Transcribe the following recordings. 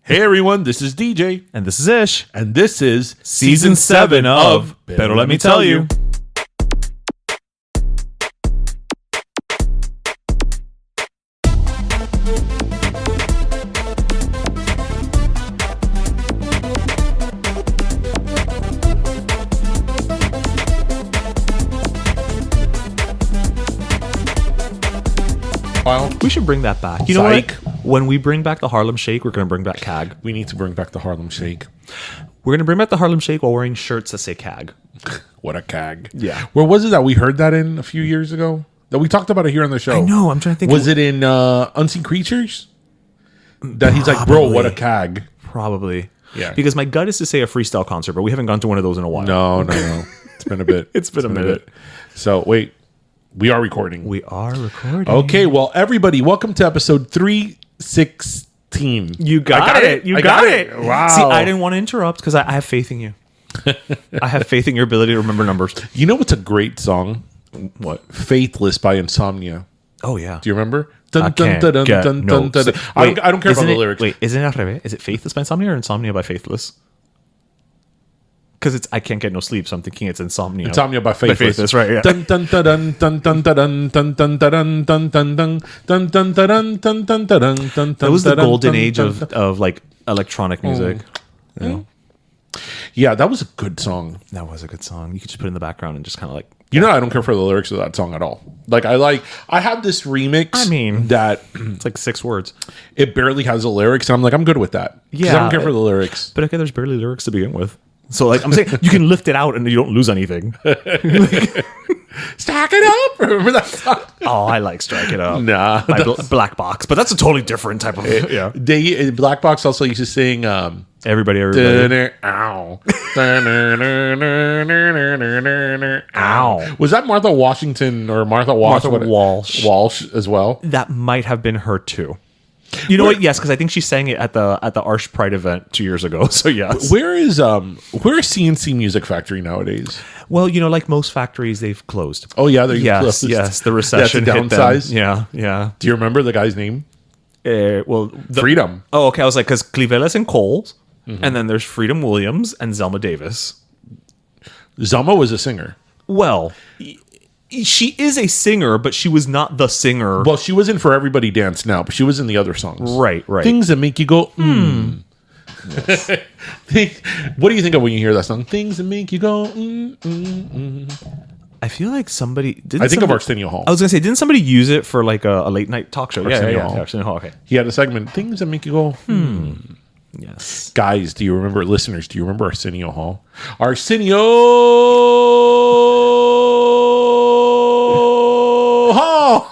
Hey everyone, this is DJ. And this is Ish. And this is Season 7 of Better Let Me Tell You. We should bring that back. You know what? When we bring back the Harlem Shake, we're going to bring back CAG. We need to bring back the Harlem Shake. We're going to bring back the Harlem Shake while wearing shirts that say CAG. What a CAG. Yeah. Where was it that we heard that in a few years ago? That we talked about it here on the show. I know. I'm trying to think. Was it in Unseen Creatures? That he's like, bro, what a CAG. Probably. Yeah. Because my gut is to say a freestyle concert, but we haven't gone to one of those in a while. No. It's been a bit. It's been a minute. So, wait. We are recording. We are recording. Okay, well, everybody, welcome to episode 316. You got it. You got it. Wow. See, I didn't want to interrupt because I have faith in you. I have faith in your ability to remember numbers. You know what's a great song? What? Faithless by Insomnia. Oh, yeah. Do you remember? I don't care about the lyrics. Wait, isn't it al revés? Is it Faithless by Insomnia or Insomnia by Faithless? Because I can't get no sleep, so I'm thinking it's Insomnia. Insomnia by Faithless. By Faithless, right? Yeah. Dun dun dun dun dun dun dun dun dun dun dun dun dun dun dun dun dun dun dun. That was the golden age of like electronic music. Yeah, that was a good song. That was a good song. You could just put it in the background and just kind of like. You know, I don't care for the lyrics of that song at all. I have this remix. I mean, that it's like 6 words. It barely has the lyrics, and I'm like, I'm good with that. Yeah, I don't care for the lyrics. But okay, there's barely lyrics to begin with. So like I'm saying, you can lift it out and you don't lose anything. Stack it up. Remember that song? Oh, I like Strike It Up. Nah, by Black Box, but that's a totally different type of. Yeah, Black Box also used to sing. Everybody. Ow. Ow. Was that Martha Washington or Martha Walsh? Walsh as well? That might have been her too. You know what? Yes, because I think she sang it at the Arsh Pride event 2 years ago. So yes. Where is C&C Music Factory nowadays? Well, you know, like most factories, they've closed. Oh yeah, they're closed. Yes. The recession hit them. Yeah. Do you remember the guy's name? Freedom. Oh, okay. I was like, because Cliveles and Coles, and then there's Freedom Williams and Zelma Davis. Zelma was a singer. Well, she is a singer, but she was not the singer. Well, she was in For Everybody Dance Now, but she was in the other songs. Right. Things that make you go, Yes. What do you think of when you hear that song? Things that make you go, I feel like somebody... I think of Arsenio Hall. I was going to say, didn't somebody use it for like a late night talk show? Arsenio Hall. Arsenio Hall, okay. He had a segment, Things that make you go, Yes. Guys, do you remember, listeners, do you remember Arsenio Hall? Arsenio Hall!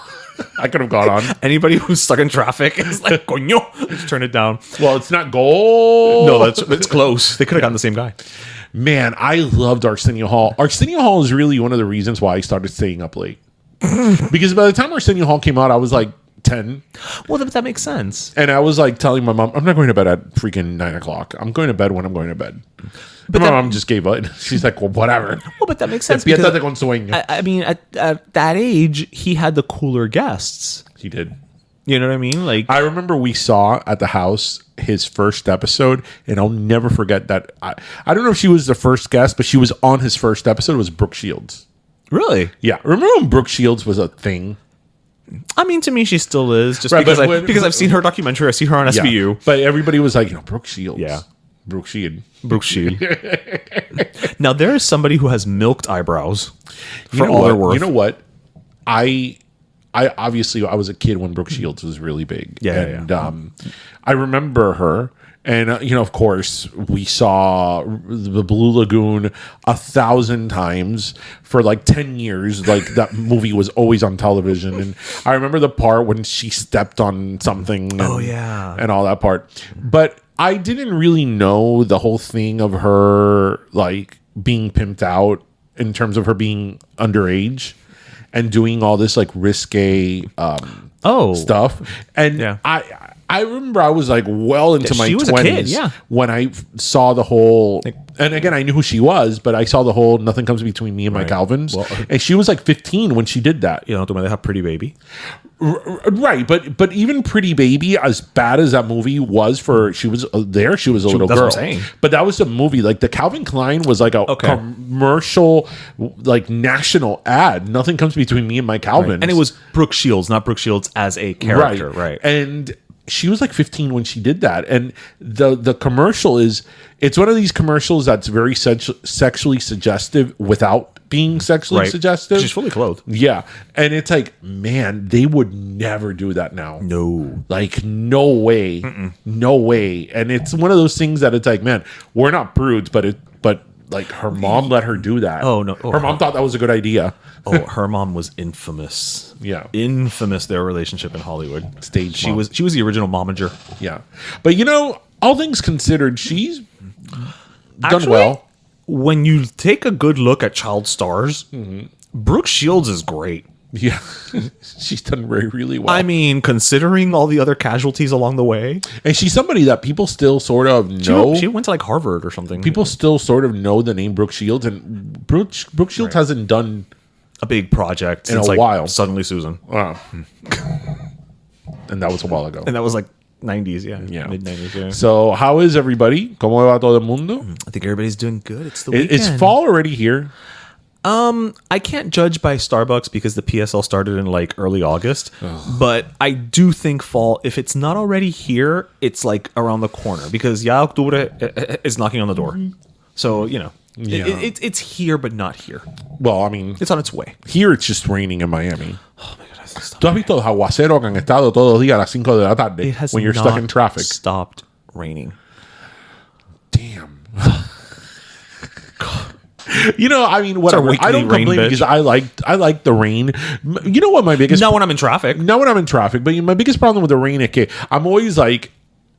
I could have gone on. Anybody who's stuck in traffic is like, coño, just turn it down. Well, it's not gold. No, it's close. They could have gotten the same guy. Man, I loved Arsenio Hall. Arsenio Hall is really one of the reasons why I started staying up late. Because by the time Arsenio Hall came out, I was like 10. Well, that makes sense. And I was like telling my mom, I'm not going to bed at freaking 9 o'clock. I'm going to bed when I'm going to bed. But my mom just gave up. She's like, well, whatever. Well, but that makes sense. I mean, at that age, he had the cooler guests. He did. You know what I mean? Like, I remember we saw at the house his first episode, and I'll never forget that. I don't know if she was the first guest, but she was on his first episode. It was Brooke Shields. Really? Yeah. Remember when Brooke Shields was a thing? I mean, to me, she still is. Just right, because I've seen her documentary. I see her on SVU. Yeah, but everybody was like, Brooke Shields. Yeah. Brooke Shield. Now, there is somebody who has milked eyebrows for all they're worth. You know what? I obviously, I was a kid when Brooke Shields was really big. I remember her. And, of course, we saw the Blue Lagoon 1,000 times for like 10 years. Like that movie was always on television. And I remember the part when she stepped on something. And all that part. But I didn't really know the whole thing of her like being pimped out in terms of her being underage and doing all this like risque stuff. And I I remember I was like well into my she was a 20s kid, yeah. when I saw the whole, and again, I knew who she was, but I saw the whole Nothing Comes Between Me and My Calvins. Well, and she was like 15 when she did that. You know, they have Pretty Baby. Right, but even Pretty Baby, as bad as that movie was for, she was a little girl. That's what I'm saying. But that was a movie, like the Calvin Klein was like a commercial, like national ad. Nothing Comes Between Me and My Calvins. And it was Brooke Shields, not Brooke Shields as a character, right? And she was like 15 when she did that. And the commercial it's one of these commercials that's very sexually suggestive without being sexually suggestive. She's fully clothed. Yeah. And it's like, man, they would never do that now. No. Like, no way. No way. And it's one of those things that it's like, man, we're not prudes, but like her mom let her do that. Oh, no. Her mom thought that was a good idea. Her mom was infamous. Yeah. Infamous, their relationship in Hollywood. Stage mom. She was the original momager. Yeah. But all things considered, she's done Actually, well. When you take a good look at child stars, Brooke Shields is great. Yeah. She's done really well. I mean, considering all the other casualties along the way. And she's somebody that people still sort of know. She went to like Harvard or something. People still sort of know the name Brooke Shields, and Brooke Shields hasn't done a big project in since a while. Suddenly Susan. Wow. And that was a while ago. And that was like 90s, yeah. mid-90s, yeah. So how is everybody? ¿Cómo va todo el mundo? I think everybody's doing good. It's the weekend. Is fall already here? I can't judge by Starbucks because the PSL started in like early August, but I do think fall, if it's not already here, it's like around the corner because ya octubre is knocking on the door. So, it's here, but not here. Well, I mean, it's on its way. Here it's just raining in Miami. Oh my God. ¿Tú has visto los aguaceros que han estado todos los días a las 5 de la tarde when you're stuck in traffic? Stopped raining. Damn. I mean, whatever. I don't complain because I like the rain. You know what my biggest... Not when I'm in traffic. But my biggest problem with the rain is that I'm always like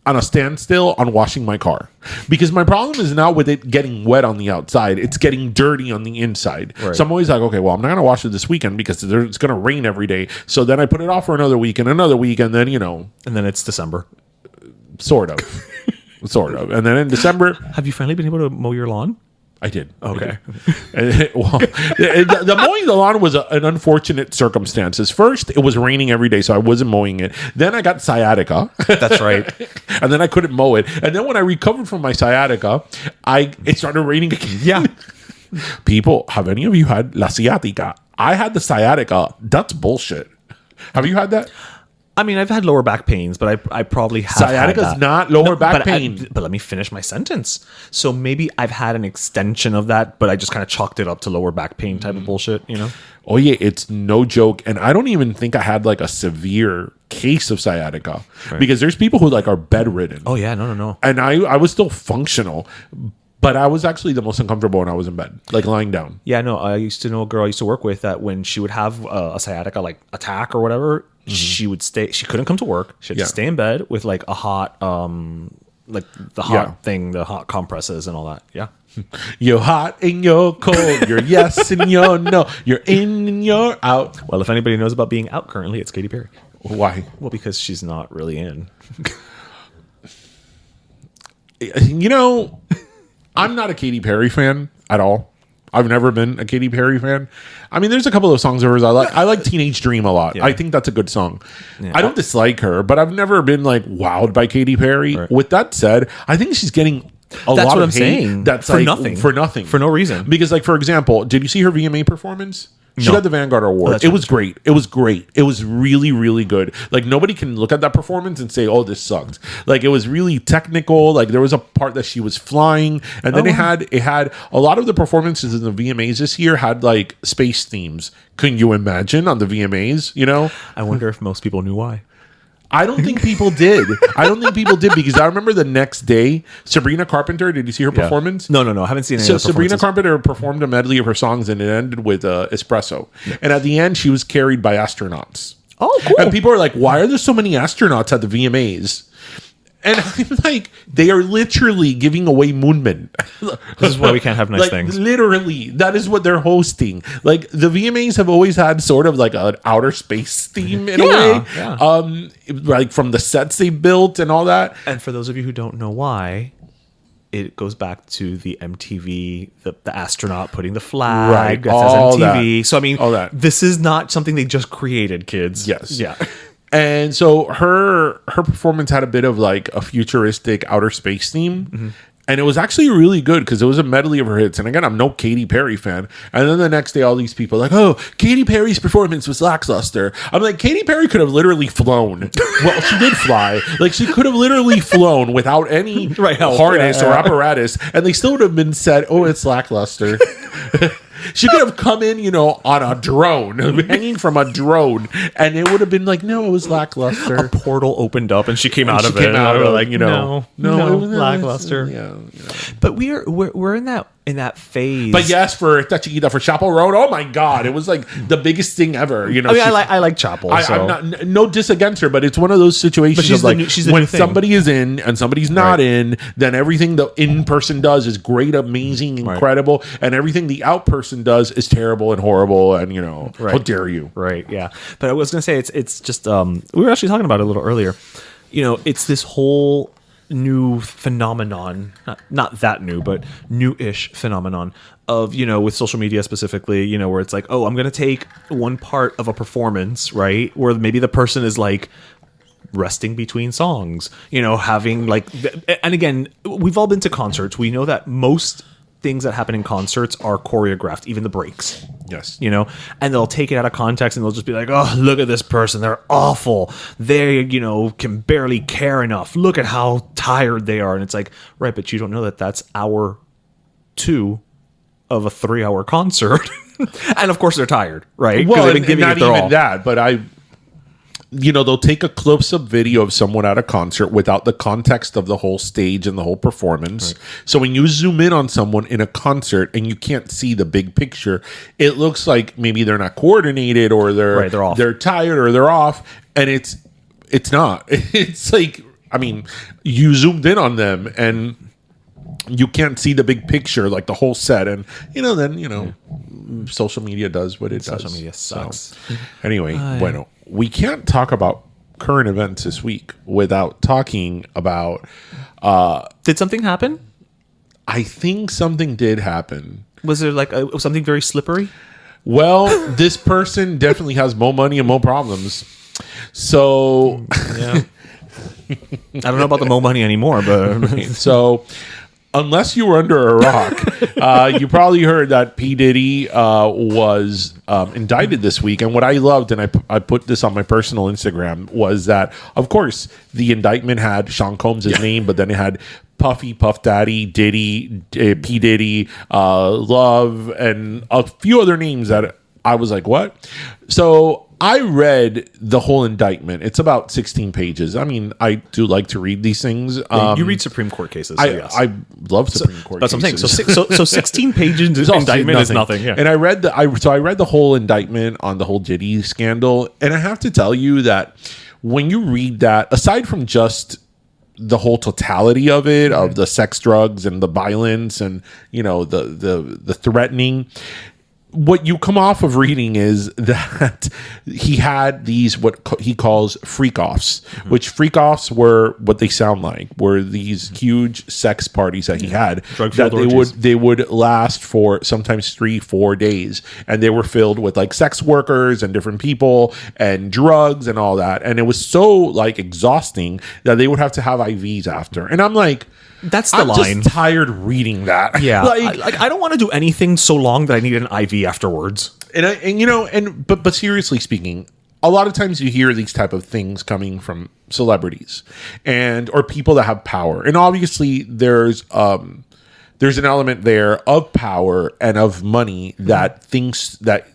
on a standstill on washing my car. Because my problem is not with it getting wet on the outside. It's getting dirty on the inside. Right. So I'm always like, okay, well, I'm not going to wash it this weekend because it's going to rain every day. So then I put it off for another week, and then, And then it's December. Sort of. And then in December... Have you finally been able to mow your lawn? I did. Okay. The mowing the lawn was an unfortunate circumstances. First, it was raining every day, so I wasn't mowing it. Then I got sciatica. That's right. And then I couldn't mow it. And then when I recovered from my sciatica, it started raining again. Yeah. People, have any of you had la sciatica? I had the sciatica. That's bullshit. Have you had that? I mean, I've had lower back pains, but I probably have Sciatica's had that. not lower back pain. But let me finish my sentence. So maybe I've had an extension of that, but I just kind of chalked it up to lower back pain type of bullshit, Oh yeah, it's no joke. And I don't even think I had like a severe case of sciatica because there's people who like are bedridden. Oh yeah, no. And I was still functional. But I was actually the most uncomfortable when I was in bed, like lying down. Yeah, no, I used to know a girl I used to work with that when she would have a sciatica like attack or whatever, she would stay. She couldn't come to work. She had to stay in bed with like a hot, like the hot thing, the hot compresses and all that. Yeah. You're hot and you're cold. You're yes and you're no. You're in and you're out. Well, if anybody knows about being out currently, it's Katy Perry. Why? Well, because she's not really in. I'm not a Katy Perry fan at all. I've never been a Katy Perry fan. I mean, there's a couple of songs of hers I like. I like Teenage Dream a lot. Yeah. I think that's a good song. Yeah. I don't dislike her, but I've never been like wowed by Katy Perry. Right. With that said, I think she's getting a lot of hate. Saying. That's for like, nothing. For nothing. For no reason. Because like, for example, did you see her VMA performance? She got the Vanguard Award. It was great. It was great. It was really, really good. Like, nobody can look at that performance and say, oh, this sucked. Like, it was really technical. Like, there was a part that she was flying. And then it had a lot of the performances in the VMAs this year had, like, space themes. Couldn't you imagine on the VMAs, I wonder if most people knew why. I don't think people did. Because I remember the next day, Sabrina Carpenter, did you see her performance? No. I haven't seen any So Sabrina Carpenter performed a medley of her songs and it ended with Espresso. Yeah. And at the end, she was carried by astronauts. Oh, cool. And people are like, why are there so many astronauts at the VMAs? And I'm like, they are literally giving away Moonman. This is why we can't have nice things. Literally, that is what they're hosting. Like, the VMAs have always had sort of like an outer space theme in a way. Yeah. Like from the sets they built and all that. And for those of you who don't know why, it goes back to the MTV, the astronaut putting the flag that says MTV. That. So, I mean, this is not something they just created, kids. Yes. Yeah. And so her performance had a bit of like a futuristic outer space theme. Mm-hmm. And it was actually really good because it was a medley of her hits. And again, I'm no Katy Perry fan. And then the next day, all these people are like, oh, Katy Perry's performance was lackluster. I'm like, Katy Perry could have literally flown. Well, she did fly. Like, she could have literally flown without any harness or apparatus. And they still would have been said, oh, it's lackluster. She could have come in, on a drone, hanging from a drone, and it would have been like, no, it was lackluster. A portal opened up, and she came out of it. Like, no, lackluster. Yeah, But we're in that phase. But yes, for Chiquita for Chapel Road, oh my God, it was like the biggest thing ever. I like Chapel. I'm not no diss against her, but it's one of those situations of like when somebody is in and somebody's not in, then everything the in person does is great, amazing, incredible, and everything the out person does is terrible and horrible, and how dare you? Right? Yeah. But I was gonna say it's just we were actually talking about it a little earlier. It's this whole new phenomenon, not that new, but new-ish phenomenon of, with social media specifically, where it's like, oh, I'm going to take one part of a performance, right? Where maybe the person is like resting between songs, having like, and again, we've all been to concerts. We know that most things that happen in concerts are choreographed, even the breaks. Yes. And they'll take it out of context and they'll just be like, oh, look at this person. They're awful. They, can barely care enough. Look at how tired they are. And it's like, right, but you don't know that that's hour 2 of a 3-hour concert. And of course they're tired, right? Well, they've been giving not it their even all. That, but they'll take a close-up video of someone at a concert without the context of the whole stage and the whole performance. Right. So when you zoom in on someone in a concert and you can't see the big picture, it looks like maybe they're not coordinated or they're off. They're tired or they're off, and it's not. It's like, I mean, you zoomed in on them and you can't see the big picture, like the whole set, and social media does what it does. Social media sucks. So, anyway, bueno. We can't talk about current events this week without talking about... did something happen? I think something did happen. Was there like something very slippery? Well, this person definitely has more money and more problems. So... Yeah. I don't know about the more money anymore, but... So... Unless you were under a rock, you probably heard that P. Diddy was indicted this week. And what I loved, and I put this on my personal Instagram, was that, of course, the indictment had Sean Combs' name, but then it had Puffy, Puff Daddy, Diddy, P. Diddy, Love, and a few other names that I was like, what? So I read the whole indictment. It's about 16 pages. I mean, I do like to read these things. You read Supreme Court cases. So yes. I love Supreme Court cases. That's what I'm saying. So 16 pages indictment is nothing. Yeah. And I read the whole indictment on the whole Diddy scandal. And I have to tell you that when you read that, aside from just the whole totality of it, of the sex, drugs, and the violence, and the threatening, what you come off of reading is that he had these what he calls freak-offs, which freak-offs were what they sound like, were these huge sex parties that he had that they would last for sometimes 3-4 days, and they were filled with like sex workers and different people and drugs and all that, and it was so like exhausting that they would have to have IVs after. And I'm like, that's the line. I'm just tired reading that. Yeah, I don't want to do anything so long that I need an IV afterwards. But seriously speaking, a lot of times you hear these type of things coming from celebrities or people that have power, and obviously there's an element there of power and of money that thinks that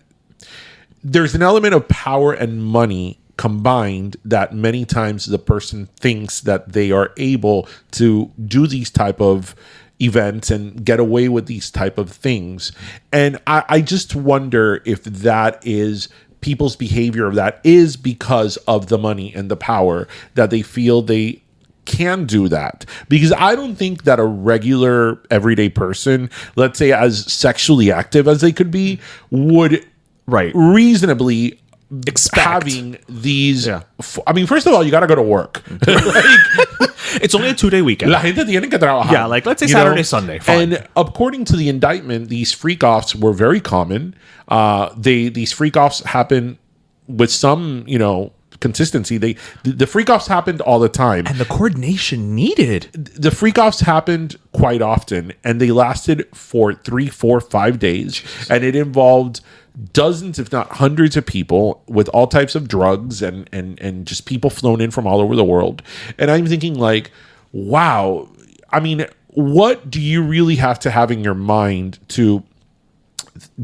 there's an element of power and money combined that many times the person thinks that they are able to do these type of events and get away with these type of things. And I just wonder if that is people's behavior of that is because of the money and the power that they feel they can do that, because I don't think that a regular everyday person, let's say as sexually active as they could be, would reasonably expect having these. I mean, first of all, you got to go to work. It's only a 2-day weekend. La gente tiene que trabajar. Yeah, like let's say Saturday, Sunday. Fine. And according to the indictment, these freak offs were very common. These freak offs happen with some, consistency. The freak offs happened all the time, and the coordination needed. The freak offs happened quite often, and they lasted for 3, 4, 5 days, and it involved dozens, if not hundreds, of people with all types of drugs and just people flown in from all over the world. And I'm thinking, like, wow. I mean, what do you really have to have in your mind to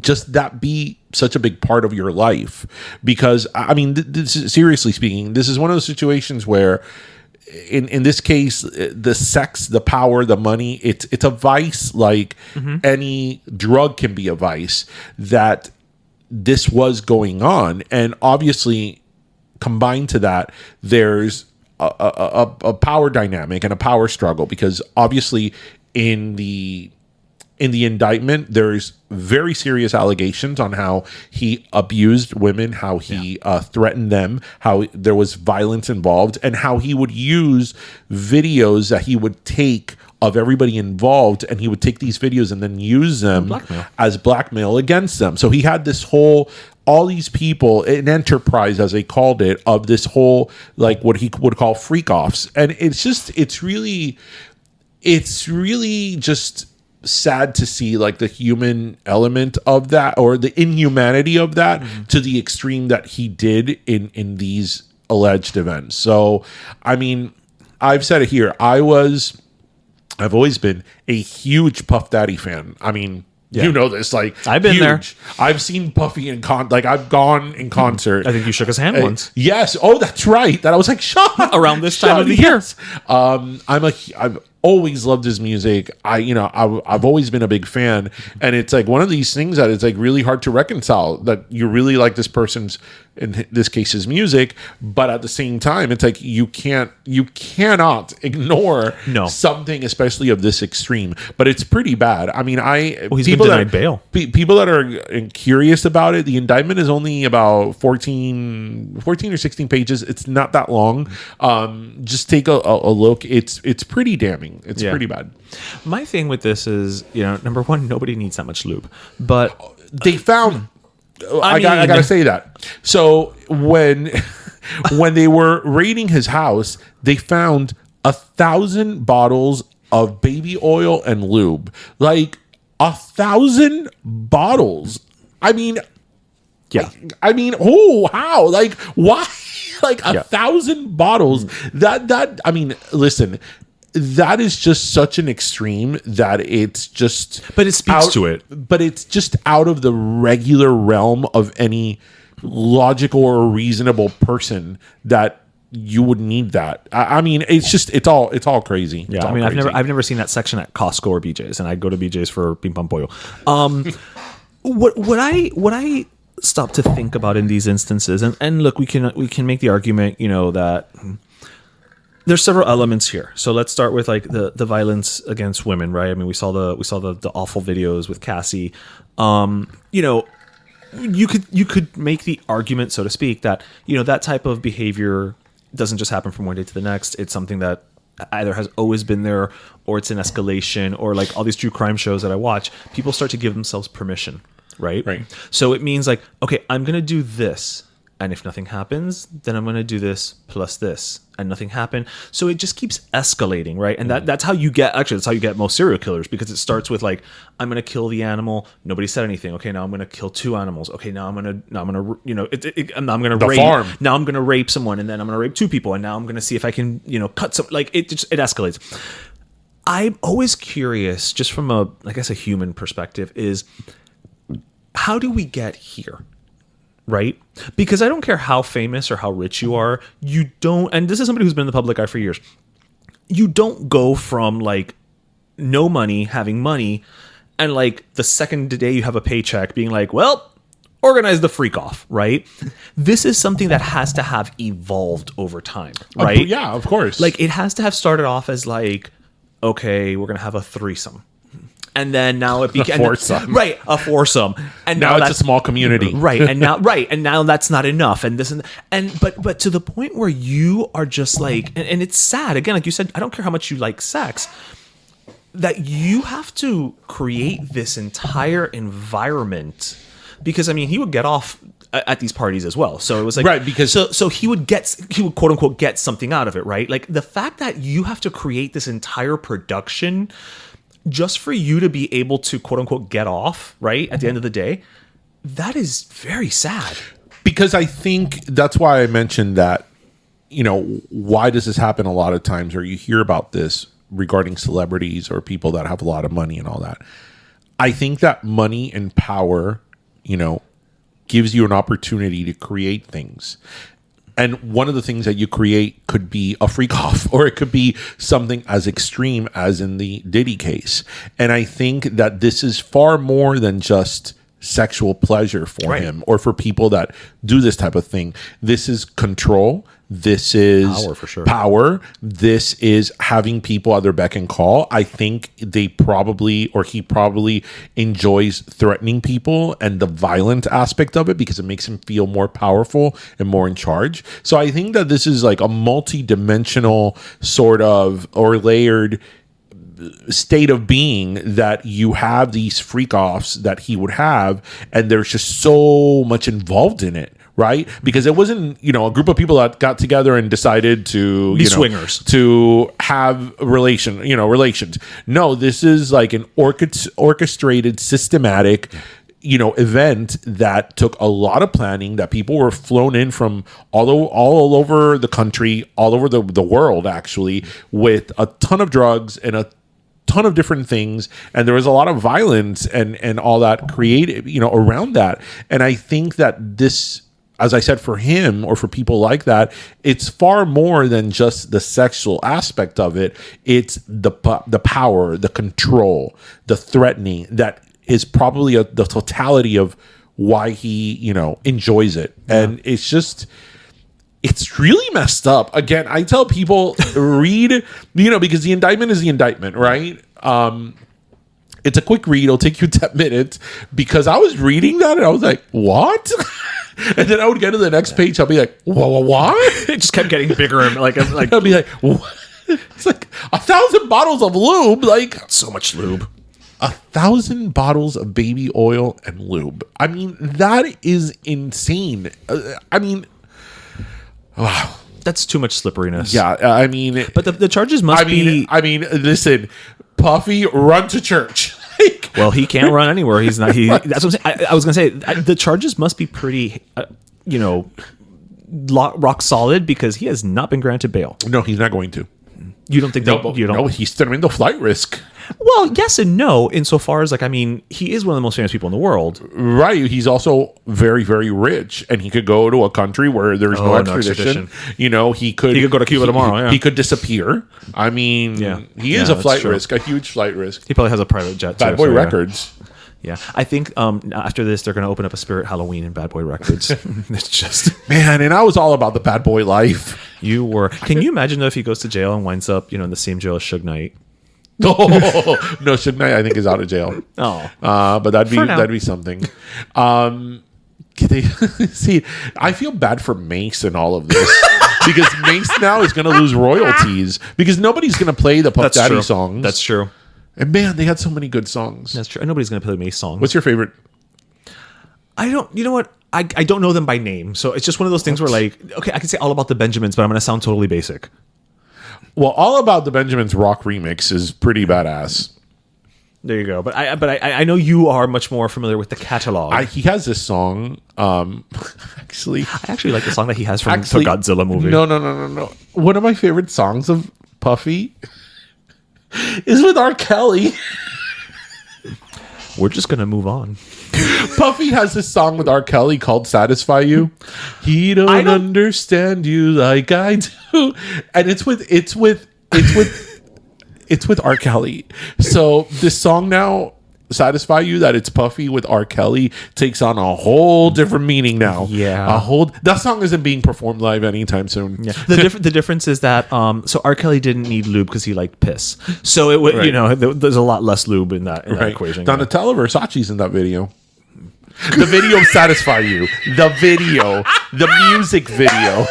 just that be such a big part of your life? Because I mean, seriously speaking, this is one of those situations where in this case, the sex, the power, the money, it's a vice like any drug can be a vice, that this was going on. And obviously combined to that, there's a power dynamic and a power struggle, because obviously in the indictment, there's very serious allegations on how he abused women, how he threatened them, how there was violence involved, and how he would use videos that he would take of everybody involved, and he would take these videos and then use them as blackmail against them. So he had this whole, all these people, an enterprise, as they called it, of this whole, like what he would call freak offs. And it's really just sad to see, like, the human element of that, or the inhumanity of that, to the extreme that he did in these alleged events. So, I mean, I've said it here. I've always been a huge Puff Daddy fan. I mean, you know this, like, I've been there. I've seen Puffy in I've gone in concert. I think you shook his hand once. Yes. Oh, that's right. That I was like, Sean, around this time of the year. I've always loved his music. I've always been a big fan, and it's like one of these things that it's like really hard to reconcile, that you really like this person's, in this case, his music, but at the same time, it's like you cannot ignore something, especially of this extreme. But it's pretty bad. I mean, he's been denied bail. People that are curious about it, the indictment is only about 14 or 16 pages. It's not that long. Just take a look. It's pretty damning. It's pretty bad. My thing with this is, number one, nobody needs that much lube, but they found. I gotta say that. So when they were raiding his house, they found 1,000 bottles of baby oil and lube. Like 1,000 bottles. I mean, oh, how? Like, why? Like 1,000 bottles. That I mean, listen. That is just such an extreme that it's just... But it speaks to it. But it's just out of the regular realm of any logical or reasonable person that you would need that. I mean, it's all crazy. Yeah, I mean, crazy. I've never seen that section at Costco or BJ's, and I'd go to BJ's for ping pong pollo. What I stop to think about in these instances, and look, we can make the argument, that there's several elements here. So let's start with like the violence against women, right? I mean, we saw the awful videos with Cassie. You could make the argument, so to speak, that that type of behavior doesn't just happen from one day to the next. It's something that either has always been there, or it's an escalation, or like all these true crime shows that I watch, people start to give themselves permission, right? Right. So it means like, okay, I'm gonna do this, and if nothing happens, then I'm going to do this plus this, and nothing happened. So it just keeps escalating, right? And that's how you get most serial killers, because it starts with like, I'm going to kill the animal. Nobody said anything. Okay, now I'm going to kill 2 animals. Okay, now I'm going to I'm going to rape. Farm. Now I'm going to rape someone, and then I'm going to rape 2 people, and now I'm going to see if I can, cut some. Like it escalates. I'm always curious, just from a human perspective, is how do we get here? Right? Because I don't care how famous or how rich you are, you don't, and this is somebody who's been in the public eye for years, you don't go from like no money, having money, and like the second day you have a paycheck being like, well, organize the freak off, right? This is something that has to have evolved over time, right? Yeah, of course. Like, it has to have started off as like, okay, we're going to have a threesome. And then now it became a foursome. Right, a foursome. And now it's a small community. Right. And now that's not enough. And this and but to the point where you are just like, and it's sad, again, like you said, I don't care how much you like sex, that you have to create this entire environment. Because I mean, he would get off at these parties as well. So it was like, right, because so he would quote unquote get something out of it, right? Like the fact that you have to create this entire production just for you to be able to quote unquote get off, right? At the end of the day, that is very sad. Because I think that's why I mentioned that, why does this happen a lot of times, or you hear about this regarding celebrities or people that have a lot of money and all that. I think that money and power, gives you an opportunity to create things. And one of the things that you create could be a freak off, or it could be something as extreme as in the Diddy case. And I think that this is far more than just sexual pleasure for him or for people that do this type of thing. This is control. This is power, for sure. Power. This is having people at their beck and call. I think he probably enjoys threatening people and the violent aspect of it because it makes him feel more powerful and more in charge. So I think that this is like a multi-dimensional sort of, or layered state of being, that you have these freak offs that he would have, and there's just so much involved in it. Right? Because it wasn't, a group of people that got together and decided to be swingers, to have relations. No, this is like an orchestrated, systematic, event that took a lot of planning, that people were flown in from all over the country, all over the world, actually, with a ton of drugs and a ton of different things, and there was a lot of violence and all that created, around that. And I think that this, as I said, for him or for people like that, it's far more than just the sexual aspect of it. It's the power, the control, the threatening that is probably the totality of why he, enjoys it. Yeah. And it's really messed up. Again, I tell people, read, because the indictment is the indictment, right? It's a quick read. It'll take you 10 minutes, because I was reading that and I was like, what? And then I would get to the next page. I'll be like, what? It just kept getting bigger. And I'll be like, what? It's like 1,000 bottles of lube. Like, so much lube. 1,000 bottles of baby oil and lube. I mean, that is insane. Wow. That's too much slipperiness. Yeah, I mean, but the charges must be. I mean, listen, Puffy, run to church. Well, he can't run anywhere. He's not. That's what I'm saying. I was gonna say the charges must be pretty, rock solid, because he has not been granted bail. No, he's not going to. You don't think? No, he's still in the flight risk. Well, yes and no, insofar as he is one of the most famous people in the world. Right. He's also very, very rich, and he could go to a country where there's no extradition. He could go to Cuba tomorrow. Yeah. He could disappear. I mean, he is a flight risk, a huge flight risk. He probably has a private jet. Bad Boy Records. Yeah, I think after this, they're going to open up a Spirit Halloween in Bad Boy Records. It's just man, and I was all about the bad boy life. You were. Can you imagine though if he goes to jail and winds up, in the same jail as Suge Knight? No, Suge Knight I think is out of jail. Oh, but that'd be something. See, I feel bad for Mase and all of this. Because Mase now is going to lose royalties because nobody's going to play the Puff Daddy songs. That's true. And man, they had so many good songs. That's true. And nobody's going to play Mase songs. What's your favorite? You know what? I don't know them by name. So it's just one of those things where okay, I can say All About the Benjamins, but I'm going to sound totally basic. Well, All About the Benjamins rock remix is pretty badass. There you go. But I know you are much more familiar with the catalog. He has this song. I actually like the song that he has from the Godzilla movie. No. One of my favorite songs of Puffy is with R. Kelly. We're just gonna move on. Puffy has this song with R. Kelly called "Satisfy You." He don't understand you like I do, and it's with R. Kelly. So this song now Satisfy You that it's Puffy with R. Kelly takes on a whole different meaning now. Yeah. That song isn't being performed live anytime soon. Yeah. The difference is that so R. Kelly didn't need lube because he liked piss. So it would there's a lot less lube in that equation. Donatella Versace's in that video. The video of Satisfy You. The music video.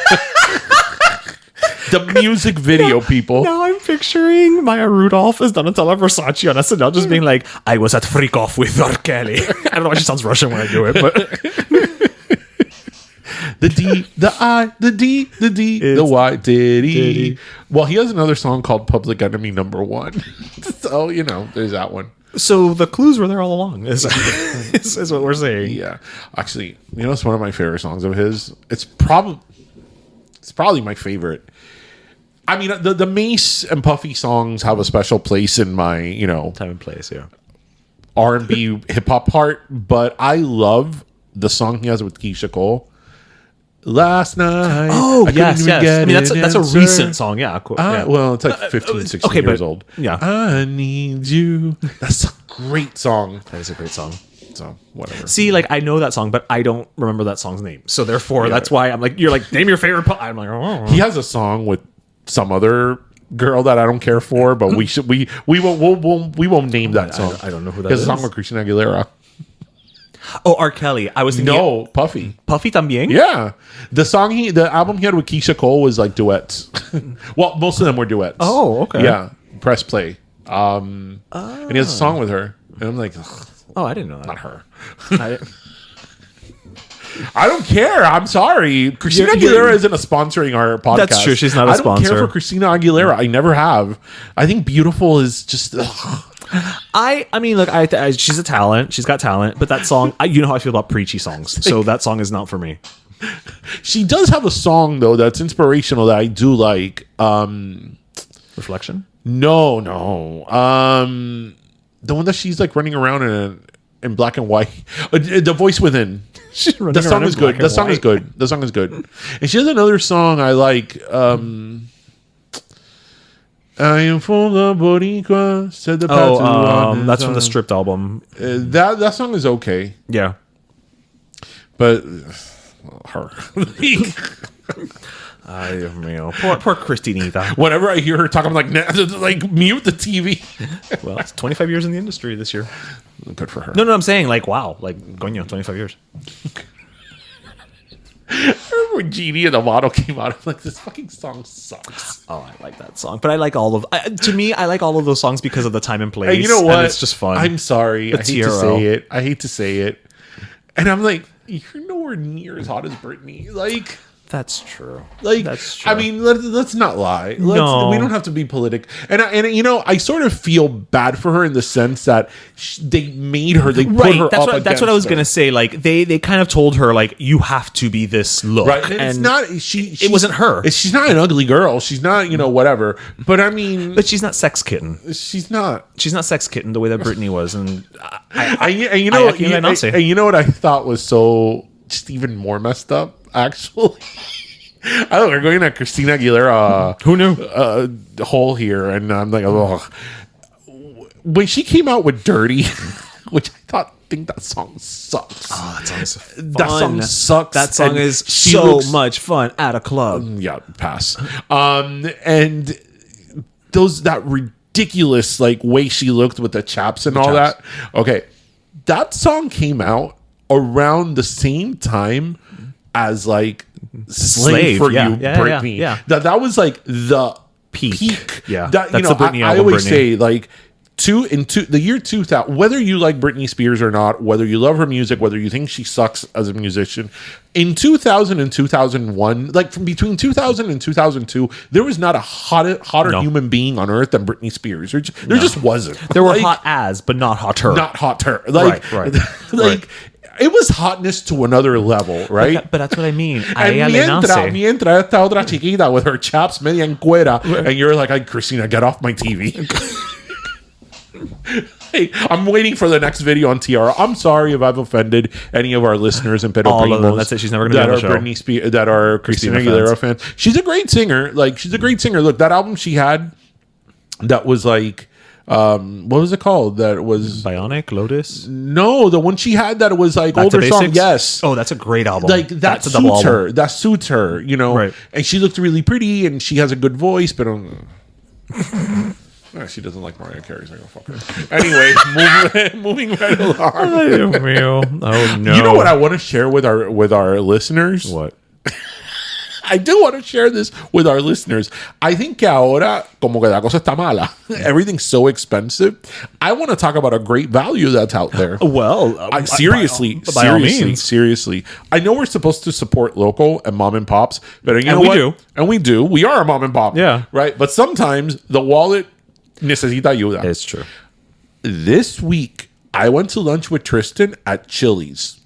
The music video, people. Now I'm picturing Maya Rudolph as Donatella Versace on SNL just being like, I was at Freak Off with R. Kelly. I don't know why she sounds Russian when I do it, but... The D, the I, the D, the D, the Y, Diddy. Well, he has another song called Public Enemy Number 1. So, there's that one. So the clues were there all along, is what we're saying. Yeah. Actually, it's one of my favorite songs of his. It's probably my favorite. I mean, the Mase and Puffy songs have a special place in my, time and place, yeah. R&B hip hop heart, but I love the song he has with Keisha Cole. Last night. Oh, yes. I mean, that's a recent song, yeah. Cool. Yeah. Well, it's like 15, 16 years old. Yeah. I Need You. That's a great song. That is a great song. So, whatever. See, I know that song, but I don't remember that song's name. So, therefore, that's why I'm like, you're like, name your favorite. I'm like, oh. He has a song with some other girl that I don't care for, but we won't name that song. I don't know who that is. He has a is. song with Christina Aguilera. Oh, R. Kelly. I was thinking. No, Puffy. Puffy también? Yeah. The album he had with Keisha Cole was like duets. Well, most of them were duets. Oh, okay. Yeah. Press play. And he has a song with her. And I'm like, ugh, oh, I didn't know that. not her. I don't care. I'm sorry. Christina Aguilera isn't sponsoring our podcast. That's true. She's not a sponsor. I don't care for Christina Aguilera. I never have. I think Beautiful is just... I mean, look, she's a talent. She's got talent. But that song, you know how I feel about preachy songs. So that song is not for me. She does have a song, though, that's inspirational that I do like. Reflection? No. The one that she's like running around in black and white. The Voice Within. The song is good. The song is good. The song is good. And she has another song I like. I am full of Boricua, said the that's from the Stripped album. That song is okay. Yeah. But her. Poor Christinita. Whenever I hear her talk, I'm like, mute the TV. Well, it's 25 years in the industry this year. Good for her. No, I'm saying wow, coño, 25 years. I remember when Genie and the Model came out, I'm like, this fucking song sucks. Oh, I like that song. But I like all of... to me, I like all of those songs because of the time and place. And you know what? And it's just fun. I'm sorry. I hate to say it. And I'm like, you're nowhere near as hot as Britney. That's true. That's true. I mean, let's not lie. No. We don't have to be politic. And I sort of feel bad for her in the sense that they made her. They put her up. That's what I was gonna say. They kind of told her you have to be this look. Right. And it's not. It wasn't her. She's not an ugly girl. She's not whatever. But I mean. But she's not Sex Kitten. She's not. She's not Sex Kitten the way that Britney was. And you know what I thought was so just even more messed up. Actually, we're going at Christina Aguilera. Who knew? Hole here, and I'm like, oh. When she came out with "Dirty," which I think that song sucks. Oh, that song is fun. That song sucks. That song is so much fun at a club. Yeah, pass. And that ridiculous way she looked with the chaps and all that. Okay, that song came out around the same time as Slave for You, Britney. Yeah. That was the peak. Yeah, that's the Britney album. I always Britney. say the year 2000, whether you like Britney Spears or not, whether you love her music, whether you think she sucks as a musician, in 2000 and 2001, from between 2000 and 2002, there was not a hotter human being on earth than Britney Spears. There just wasn't. There were hot as, but not hotter. Not hotter. Right. Right. It was hotness to another level, right? But that's what I mean. And mientras esta otra chiquita with her chaps media en cuera, and you're like, Christina, get off my TV. Hey, I'm waiting for the next video on Tiara. I'm sorry if I've offended any of our listeners and Pedro all Primos. Of them. That's it. She's never going to be on the show. Britney Spears, that are Christina Aguilera fans. She's a great singer. She's a great singer. Look, that album she had, that was What was it called? That was Bionic Lotus. no, the one she had that was like Back to older song. Basics? Yes. Oh, that's a great album. Like that That's a double suits album. her. That suits her, you know. Right. And she looked really pretty, and she has a good voice, but she doesn't like Mariah Carey, so I go fuck her. Anyway, moving right along. Oh no! You know what I want to share with our listeners? What? I do want to share this with our listeners. I think que ahora, como que la cosa está mala, everything's so expensive. I want to talk about a great value that's out there. Well, Seriously, by all means. seriously. I know we're supposed to support local and mom and pops, but you know we what? do. And we do. We are a mom and pop. Yeah. Right? But sometimes the wallet necesita ayuda. It's true. This week, I went to lunch with Tristan at Chili's.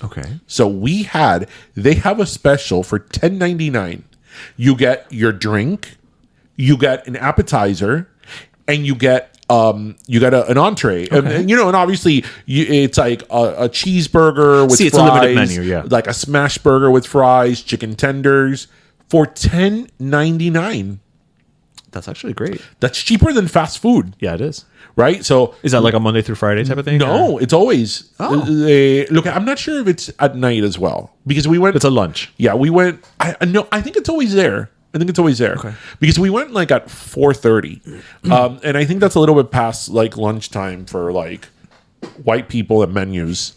Okay. So they have a special for $10.99. You get your drink, you get an appetizer, and you get an entree. Okay. And you know, and obviously it's like a cheeseburger with fries. It's a limited menu, yeah. Like a smash burger with fries, chicken tenders for $10.99. That's actually great. That's cheaper than fast food. Yeah, it is. Right? So Is that like a Monday through Friday type of thing? no, or? it's always. Oh. Look, I'm not sure if it's at night as well because we went. It's a lunch. Yeah, we went. I think it's always there. Okay. Because we went like at 4:30, and I think that's a little bit past like lunchtime for like white people and menus.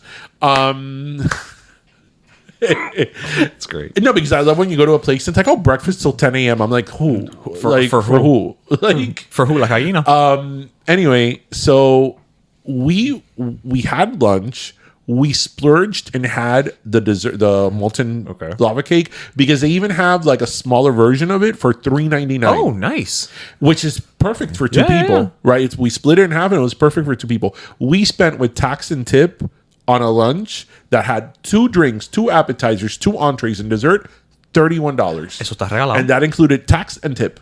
It's great. No, because I love when you go to a place and it's like, oh, breakfast till 10 a.m. I'm like, who? For who? Like For who? Like hyena? anyway, so we had lunch. We splurged and had the dessert, the molten lava cake, because they even have like a smaller version of it for $3.99. Oh, nice. Which is perfect for two people, right? We split it in half and it was perfect for two people. We spent with tax and tip on a lunch that had 2 drinks, 2 appetizers, 2 entrees, and dessert, $31. Eso está regalado. And that included tax and tip.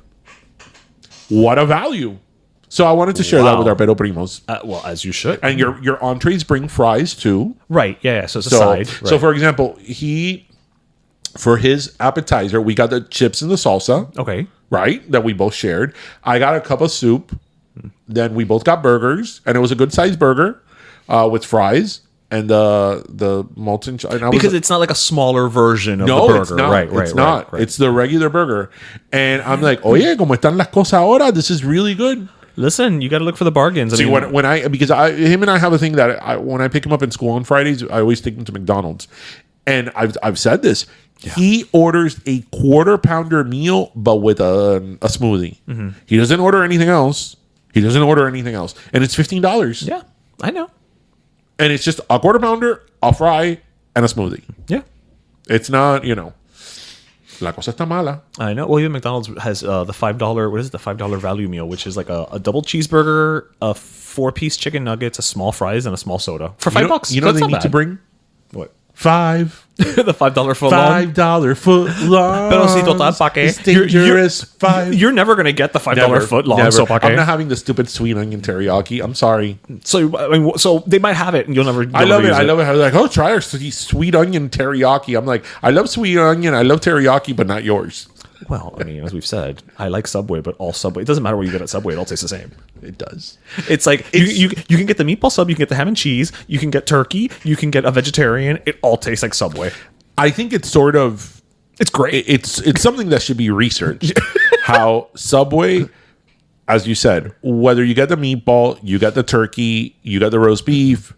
What a value. So I wanted to share that with our Pero Primos. Well, as you should. And your entrees bring fries too. Right. Yeah. So it's a side. Right. So for example, for his appetizer, we got the chips and the salsa. Okay. Right? That we both shared. I got a cup of soup. Then we both got burgers. And it was a good sized burger with fries. And the molten... Because it's not like a smaller version of the burger. It's not. Right. It's not. Right. It's the regular burger. And I'm like, oye, como están las cosas ahora, this is really good. Listen, you got to look for the bargains. See, him and I have a thing that when I pick him up in school on Fridays, I always take him to McDonald's. And I've said this. Yeah. He orders a quarter pounder meal, but with a smoothie. Mm-hmm. He doesn't order anything else. And it's $15. Yeah, I know. And it's just a quarter pounder, a fry, and a smoothie. Yeah. It's not, la cosa está mala. I know. Well, even McDonald's has the $5, what is it? The $5 value meal, which is like a double cheeseburger, a 4-piece chicken nuggets, a small fries, and a small soda for $5. You know they need to bring? What? 5. The $5 foot long. $5 foot long. Pero si total, pa' qué? It's dangerous. 5. You're never going to get the $5 foot long. Never. So pa' qué? I'm not having the stupid sweet onion teriyaki. I'm sorry. So they might have it and you'll never. I love it. I love it. I was like, oh, try our sweet onion teriyaki. I'm like, I love sweet onion. I love teriyaki, but not yours. Well, I mean, as we've said, I like Subway, but all Subway. It doesn't matter what you get at Subway; it all tastes the same. It does. It's like you can get the meatball sub, you can get the ham and cheese, you can get turkey, you can get a vegetarian. It all tastes like Subway. I think it's sort of it's great. It's something that should be researched. How Subway, as you said, whether you get the meatball, you get the turkey, you got the roast beef,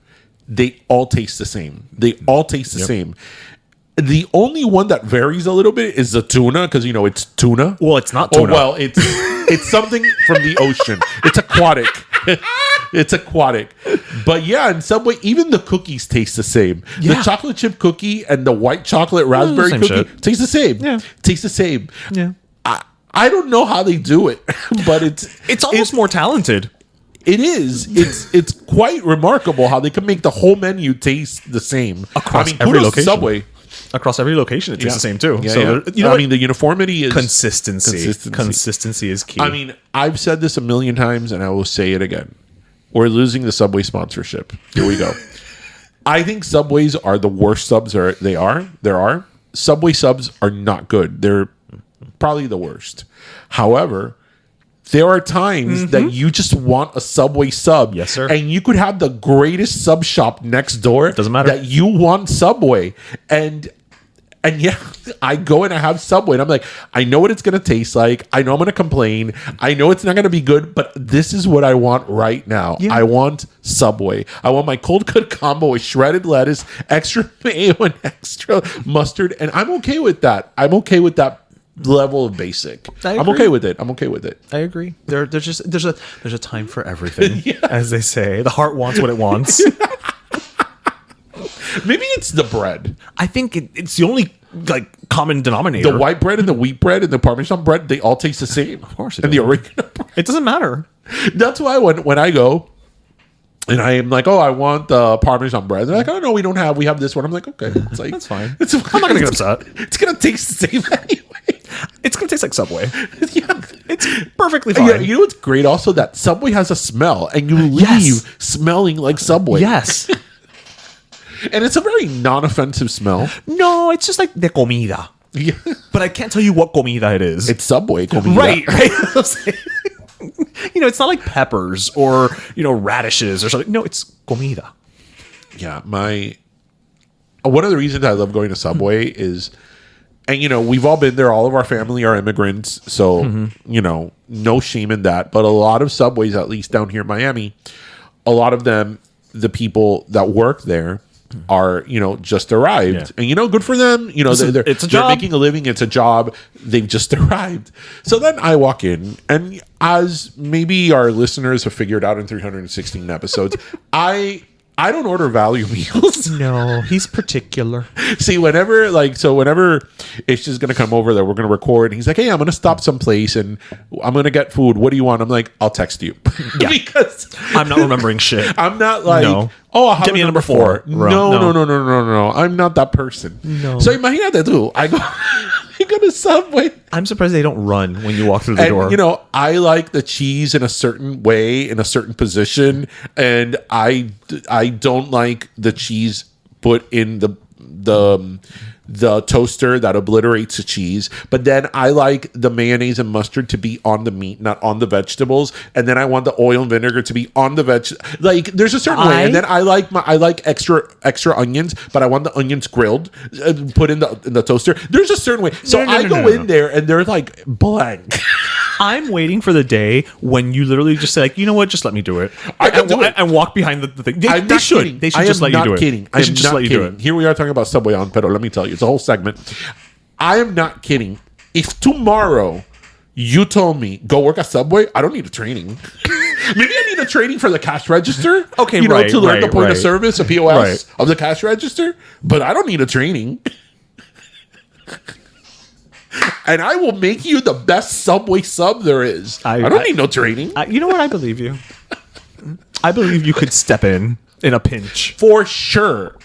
they all taste the same. They all taste the same. The only one that varies a little bit is the tuna, because it's tuna. Well, it's not tuna. Oh, well, it's something from the ocean. It's aquatic. It's aquatic. But yeah, in Subway, even the cookies taste the same. Yeah. The chocolate chip cookie and the white chocolate raspberry cookie taste the same. Yeah. Taste the same. Yeah. I don't know how they do it, but it's almost more talented. It is. It's quite remarkable how they can make the whole menu taste the same. Across every location. Subway. Across every location, it tastes the same too. Yeah, so yeah. I mean, the uniformity is consistency is key. I mean, I've said this a million times, and I will say it again. We're losing the Subway sponsorship. Here we go. I think Subways are the worst subs there are. Subway subs are not good. They're probably the worst. However, there are times that you just want a Subway sub. Yes, sir. And you could have the greatest sub shop next door. Doesn't matter. That you want Subway. And yeah, I go and I have Subway and I'm like, I know what it's going to taste like. I know I'm going to complain. I know it's not going to be good, but this is what I want right now. Yeah. I want Subway. I want my cold cut combo with shredded lettuce, extra mayo, and extra mustard. And I'm okay with that. I'm okay with that level of basic. I'm okay with it. I'm okay with it. I agree. There's a time for everything, as they say. The heart wants what it wants. Maybe it's the bread. I think it's the only like common denominator. The white bread and the wheat bread and the Parmesan bread, they all taste the same. Of course, and the oregano bread. It doesn't matter. That's why when I go and I am like, oh, I want the Parmesan bread. They're like, oh no, we have this one. I'm like, okay, it's like That's fine. I'm not gonna get upset. It's gonna taste the same anyway. It's gonna taste like Subway. Yeah. It's perfectly fine. Yeah, you know what's great? Also, that Subway has a smell, and you leave smelling like Subway. Yes. And it's a very non-offensive smell. No, it's just like de comida. Yeah. But I can't tell you what comida it is. It's Subway comida. Right. It's not like peppers or, radishes or something. No, it's comida. Yeah, one of the reasons I love going to Subway is, and we've all been there. All of our family are immigrants, so no shame in that. But a lot of Subways, at least down here in Miami, a lot of them, the people that work there are just arrived, and good for them. It's a They're job. making a living. It's a job. They've just arrived. So then I walk in, and as maybe our listeners have figured out in 316 episodes, I don't order value meals. No, he's particular. See, whenever it's just gonna come over that we're gonna record, and he's like, hey, I'm gonna stop someplace and I'm gonna get food. What do you want? I'm like, I'll text you. Yeah. Because I'm not remembering shit. I'm not like, No. oh, I'll have Get me a number 4. four. No. I'm not that person. No. So imagínate tú. I go to Subway. I'm surprised they don't run when you walk through the door. I like the cheese in a certain way, in a certain position, and I don't like the cheese put in the toaster that obliterates the cheese. But then I like the mayonnaise and mustard to be on the meat, not on the vegetables. And then I want the oil and vinegar to be on the veg. Like there's a certain way. And then I like extra onions, but I want the onions grilled, put in the toaster. There's a certain way. So I go in there and they're like blank. I'm waiting for the day when you literally just say, like, you know what, just let me do it. I can do it. And walk behind the thing. They should. Kidding. They should just let you do it. Kidding. They should just let you do it. Here we are talking about Subway on Pero. Let me tell you, it's a whole segment. I am not kidding. If tomorrow you told me go work at Subway, I don't need a training. Maybe I need a training for the cash register. Okay, to learn the point of service, a POS of the cash register. But I don't need a training. And I will make you the best Subway sub there is. I don't need no training. You know what? I believe you. I believe you could step in a pinch. For sure,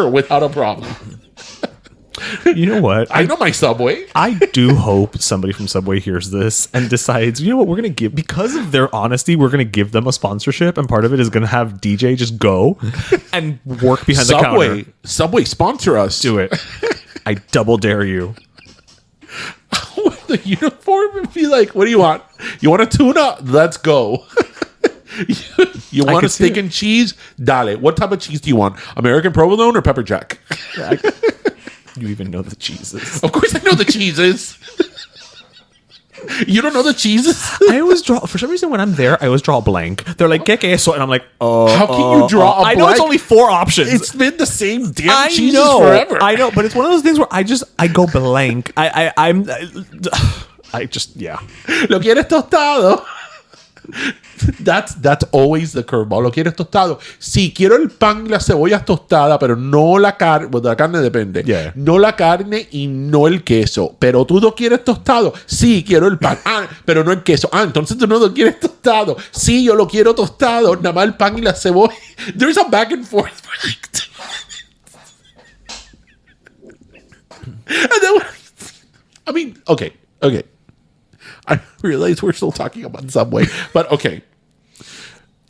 without a problem. You know what? I know my Subway. I do hope somebody from Subway hears this and decides, you know what, we're going to give, because of their honesty, we're going to give them a sponsorship. And part of it is going to have DJ just go and work behind the counter. Subway, sponsor us. Do it. I double dare you. The uniform would be like, what do you want? You want a tuna? Let's go. You want a steak and cheese? Dale. What type of cheese do you want? American provolone or pepper jack? You even know the cheeses. Of course I know the cheeses. You don't know the cheeses? I always draw, for some reason when I'm there, I always draw a blank. They're like, ¿qué queso? And I'm like, how can you draw a blank? I know it's only 4 options. It's been the same damn cheeses forever. I know, but it's one of those things where I go blank. I just, yeah. Lo quieres tostado? That's always the curveball. Lo quieres tostado. Sí, quiero el pan y las cebollas tostadas, pero no la carne. Bueno, la carne depende. Yeah. No la carne y no el queso. Pero tú lo quieres tostado. Sí, quiero el pan. Pero no el queso. Entonces tú no lo quieres tostado. Sí, yo lo quiero tostado. Nada más el pan y la cebolla. There's a back and forth for like 2 And then I mean, okay. I realize we're still talking about Subway, but okay.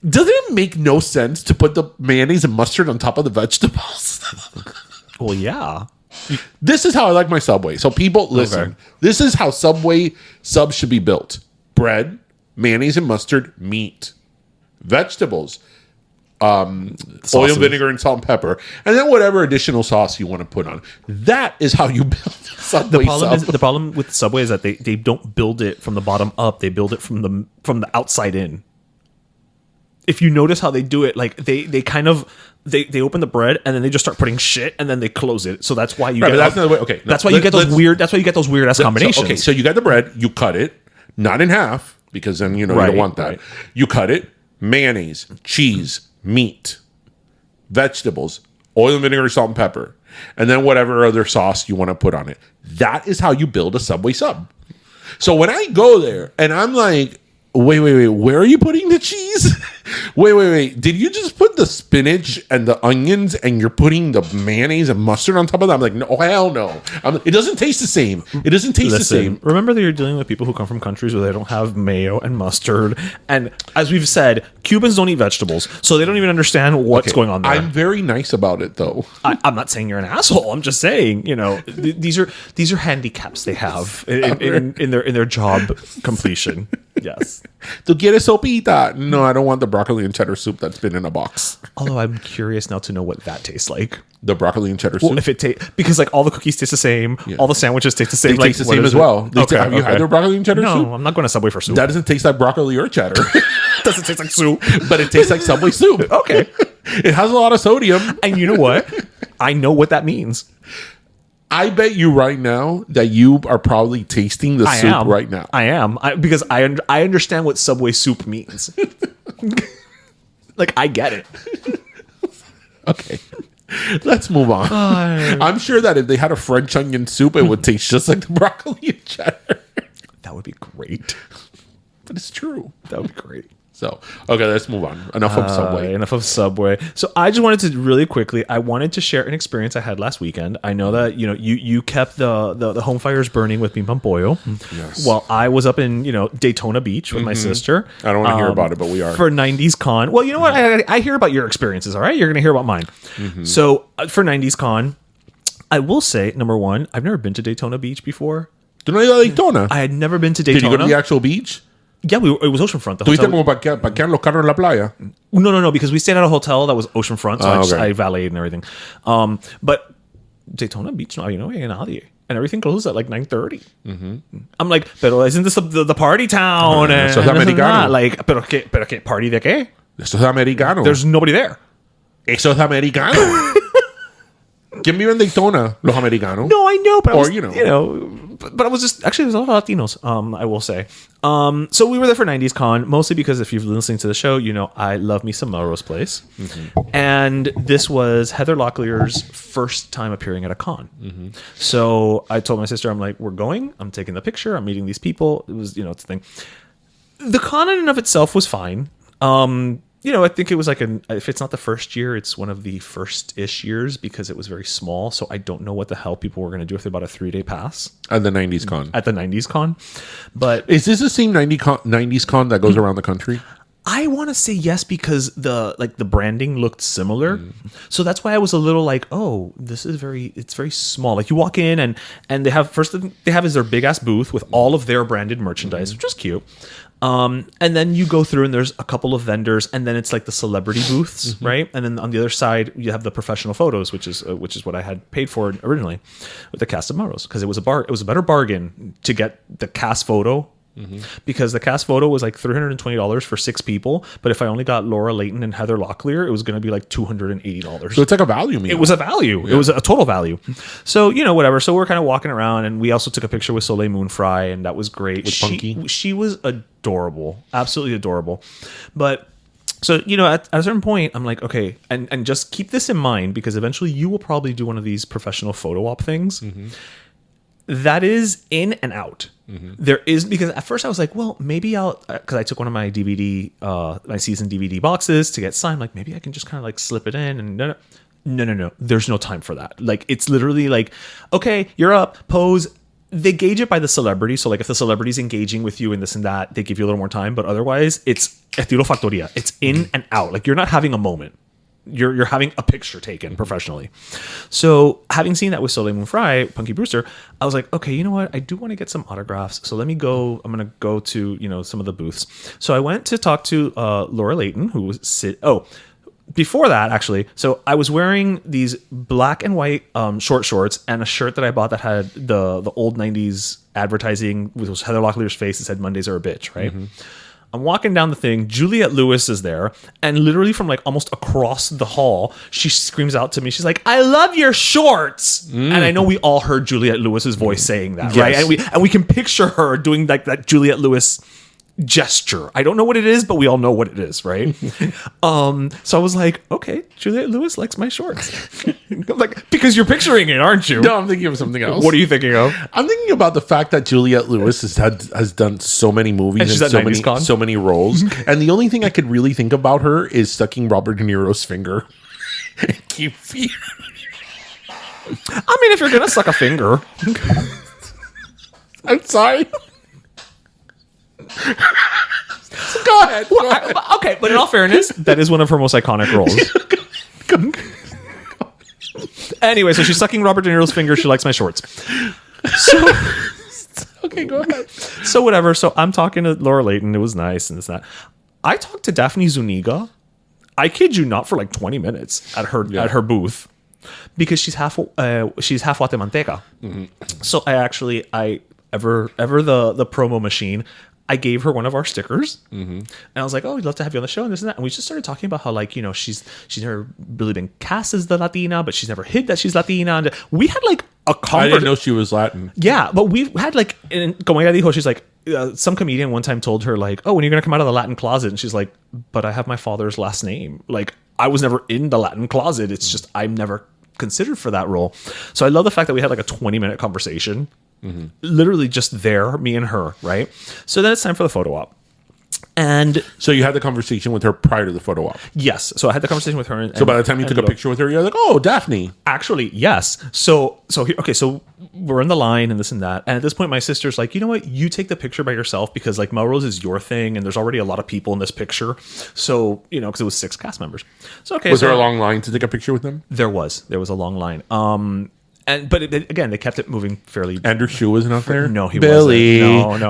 Doesn't it make no sense to put the mayonnaise and mustard on top of the vegetables? Well, yeah. This is how I like my Subway. So people, listen. Okay. This is how Subway subs should be built. Bread, mayonnaise and mustard, meat, vegetables, oil, vinegar, and salt and pepper, and then whatever additional sauce you want to put on. That is how you build Subway sub. The problem with Subway is that they don't build it from the bottom up. They build it from the outside in. If you notice how they do it, like they kind of they open the bread and then they just start putting shit and then they close it. So that's why you get that's another way. Okay, that's why you get those weird. That's why you get those weird ass combinations. So you got the bread, you cut it, not in half because then you don't want that. Right. You cut it, mayonnaise, cheese, meat, vegetables, oil, vinegar, salt, and pepper, and then whatever other sauce you want to put on it. That is how you build a Subway sub. So when I go there and I'm like, wait, where are you putting the cheese? wait, did you just put the spinach and the onions and you're putting the mayonnaise and mustard on top of that? I'm like, no, hell no. It doesn't taste the same. It doesn't taste the same. Remember that you're dealing with people who come from countries where they don't have mayo and mustard. And as we've said, Cubans don't eat vegetables, so they don't even understand what's going on there. I'm very nice about it, though. I'm not saying you're an asshole. I'm just saying, these are handicaps they have in their job completion. Yes. ¿Tú quieres sopita? No, I don't want the broccoli and cheddar soup that's been in a box. Although I'm curious now to know what that tastes like. The broccoli and cheddar soup? Well, if it because like all the cookies taste the same, all the sandwiches taste the same. They taste the same as well. Have you had their broccoli and cheddar soup? No, I'm not going to Subway for soup. That doesn't taste like broccoli or cheddar. Doesn't taste like soup. But it tastes like Subway soup. Okay. It has a lot of sodium. And you know what? I know what that means. I bet you right now that you are probably tasting the soup right now. I am. Because I understand what Subway soup means. Like, I get it. Okay. Let's move on. I'm sure that if they had a French onion soup, it would taste just like the broccoli and cheddar. That would be great. But it's true. That would be great. So, okay, let's move on. Enough of Subway. So I just wanted to really quickly, I wanted to share an experience I had last weekend. I know that, you kept the home fires burning with Bim Pam Pollo. Yes. While I was up in, Daytona Beach with my sister. I don't want to hear about it, but we are. For 90s Con. Well, you know what? I hear about your experiences, all right? You're going to hear about mine. Mm-hmm. So for 90s Con, I will say, number one, I've never been to Daytona Beach before. ¿Tú no has ido a Daytona? I had never been to Daytona. Did you go to the actual beach? Yeah, it was oceanfront. ¿Tuviste como parquear los carros en la playa? No, because we stayed at a hotel that was oceanfront, so I valeted and everything. But Daytona Beach, no había nadie. And everything closes at like 9:30. Mm-hmm. I'm like, pero isn't this the party town? Eso es americano. Like, pero qué party de qué? Esto es americano. There's nobody there. Eso es americano. ¿Quién vive en Daytona? Los americanos. No, I know, but but I was just actually there's a lot of Latinos. I will say. So we were there for 90s Con, mostly because if you've been listening to the show, I love me some Melrose Place, and this was Heather Locklear's first time appearing at a con. Mm-hmm. So I told my sister, I'm like, we're going. I'm taking the picture. I'm meeting these people. It was it's a thing. The con in and of itself was fine. I think it was like if it's not the first year, it's one of the first-ish years because it was very small. So I don't know what the hell people were going to do if they bought a 3-day pass. At the 90s Con. At the 90s Con. But is this the same 90s Con that goes around the country? I want to say yes because the branding looked similar. So that's why I was a little like, oh, it's very small. Like you walk in and they have is their big ass booth with all of their branded merchandise, which is cute. And then you go through and there's a couple of vendors and then it's like the celebrity booths, right? And then on the other side you have the professional photos, which is what I had paid for originally with the cast of Melrose, because it was a better bargain to get the cast photo. Because the cast photo was like $320 for 6 people, but if I only got Laura Layton and Heather Locklear, it was going to be like $280. So it's like a value meal. It was a value. Yeah. It was a total value. So whatever. So we're kind of walking around, and we also took a picture with Soleil Moon Frye, and that was great. With Punky. She was adorable, absolutely adorable. But so at a certain point, I'm like, okay, and just keep this in mind because eventually you will probably do one of these professional photo op things. That is in and out. There is, because at first I was like, well, maybe because I took one of my DVD, my season DVD boxes to get signed. Like maybe I can just kind of like slip it in and no. There's no time for that. Like it's literally like, okay, you're up, pose. They gauge it by the celebrity. So like if the celebrity's engaging with you and this and that, they give you a little more time. But otherwise it's estilo factoria. It's in and out. Like you're not having a moment. you're having a picture taken professionally. So having seen that with Soleil Moon Frye, Punky Brewster, I was like, okay, you know what? I do want to get some autographs. So let me go. I'm going to go to, some of the booths. So I went to talk to Laura Layton, who was before that, actually. So I was wearing these black and white short shorts and a shirt that I bought that had the old 90s advertising with Heather Locklear's face that said Mondays are a bitch, right? Mm-hmm. I'm walking down the thing. Juliette Lewis is there. And literally from like almost across the hall, she screams out to me. She's like, I love your shorts. And I know we all heard Juliette Lewis's voice saying that, right? And we can picture her doing like that Juliette Lewis gesture. I don't know what it is, but we all know what it is, right? So I was like, okay, Juliette Lewis likes my shorts. Like, because you're picturing it, aren't you? No, I'm thinking of something else. What are you thinking of? I'm thinking about the fact that Juliette Lewis has done so many movies and so many roles, and the only thing I could really think about her is sucking Robert De Niro's finger. Keep fear. I mean, if you're gonna suck a finger, I'm sorry. Go ahead. Okay, but in all fairness, that is one of her most iconic roles. Anyway, so she's sucking Robert De Niro's finger. She likes my shorts. So, okay, go ahead. So whatever. So I'm talking to Laura Layton. It was nice and this and that. I talked to Daphne Zuniga. I kid you not, for like 20 minutes at her booth, because she's half Guatemalteca. Mm-hmm. So I ever the promo machine. I gave her one of our stickers, and I was like, "Oh, we'd love to have you on the show," and this and that. And we just started talking about how, like, she's never really been cast as the Latina, but she's never hid that she's Latina. And we had like a conversation. I didn't know she was Latin. Yeah, but we had like, como ella dijo, she's like, some comedian one time told her like, "Oh, when you're gonna come out of the Latin closet?" And she's like, "But I have my father's last name. Like, I was never in the Latin closet. It's just I'm never considered for that role." So I love the fact that we had like a 20-minute conversation. Mm-hmm. Literally just there, me and her, right? So then it's time for the photo op. And so you had the conversation with her prior to the photo op? Yes. So I had the conversation with her. So by the time you took a picture with her, you're like, "Oh, Daphne." Actually, yes. So we're in the line and this and that. And at this point, my sister's like, "You know what? You take the picture by yourself, because like Melrose is your thing, and there's already a lot of people in this picture." So, because it was 6 cast members. So, okay. Was there a long line to take a picture with them? There was a long line. But again, they kept it moving fairly. Andrew Shue wasn't out there? No, he Billy. wasn't.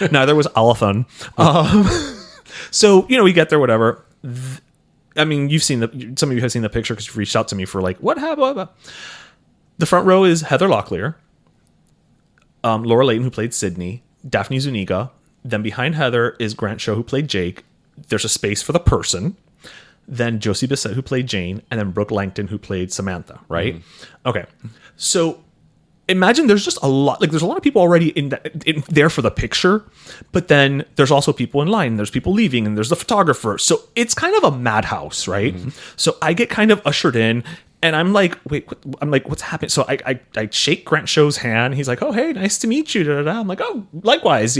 No. Neither was Alathon. So, we get there, whatever. I mean, some of you have seen the picture because you've reached out to me for like, what happened? The front row is Heather Locklear, Laura Layton, who played Sydney, Daphne Zuniga. Then behind Heather is Grant Show, who played Jake. There's a space for the person. Then Josie Bissett, who played Jane, and then Brooke Langton, who played Samantha, right? Mm-hmm. Okay. So imagine there's just a lot, like there's a lot of people already in there for the picture, but then there's also people in line, there's people leaving, and there's the photographer. So it's kind of a madhouse, right? Mm-hmm. So I get kind of ushered in, and I'm like, wait, what's happening? So I shake Grant Show's hand. He's like, "Oh, hey, nice to meet you." Da, da, da. I'm like, "Oh, likewise,"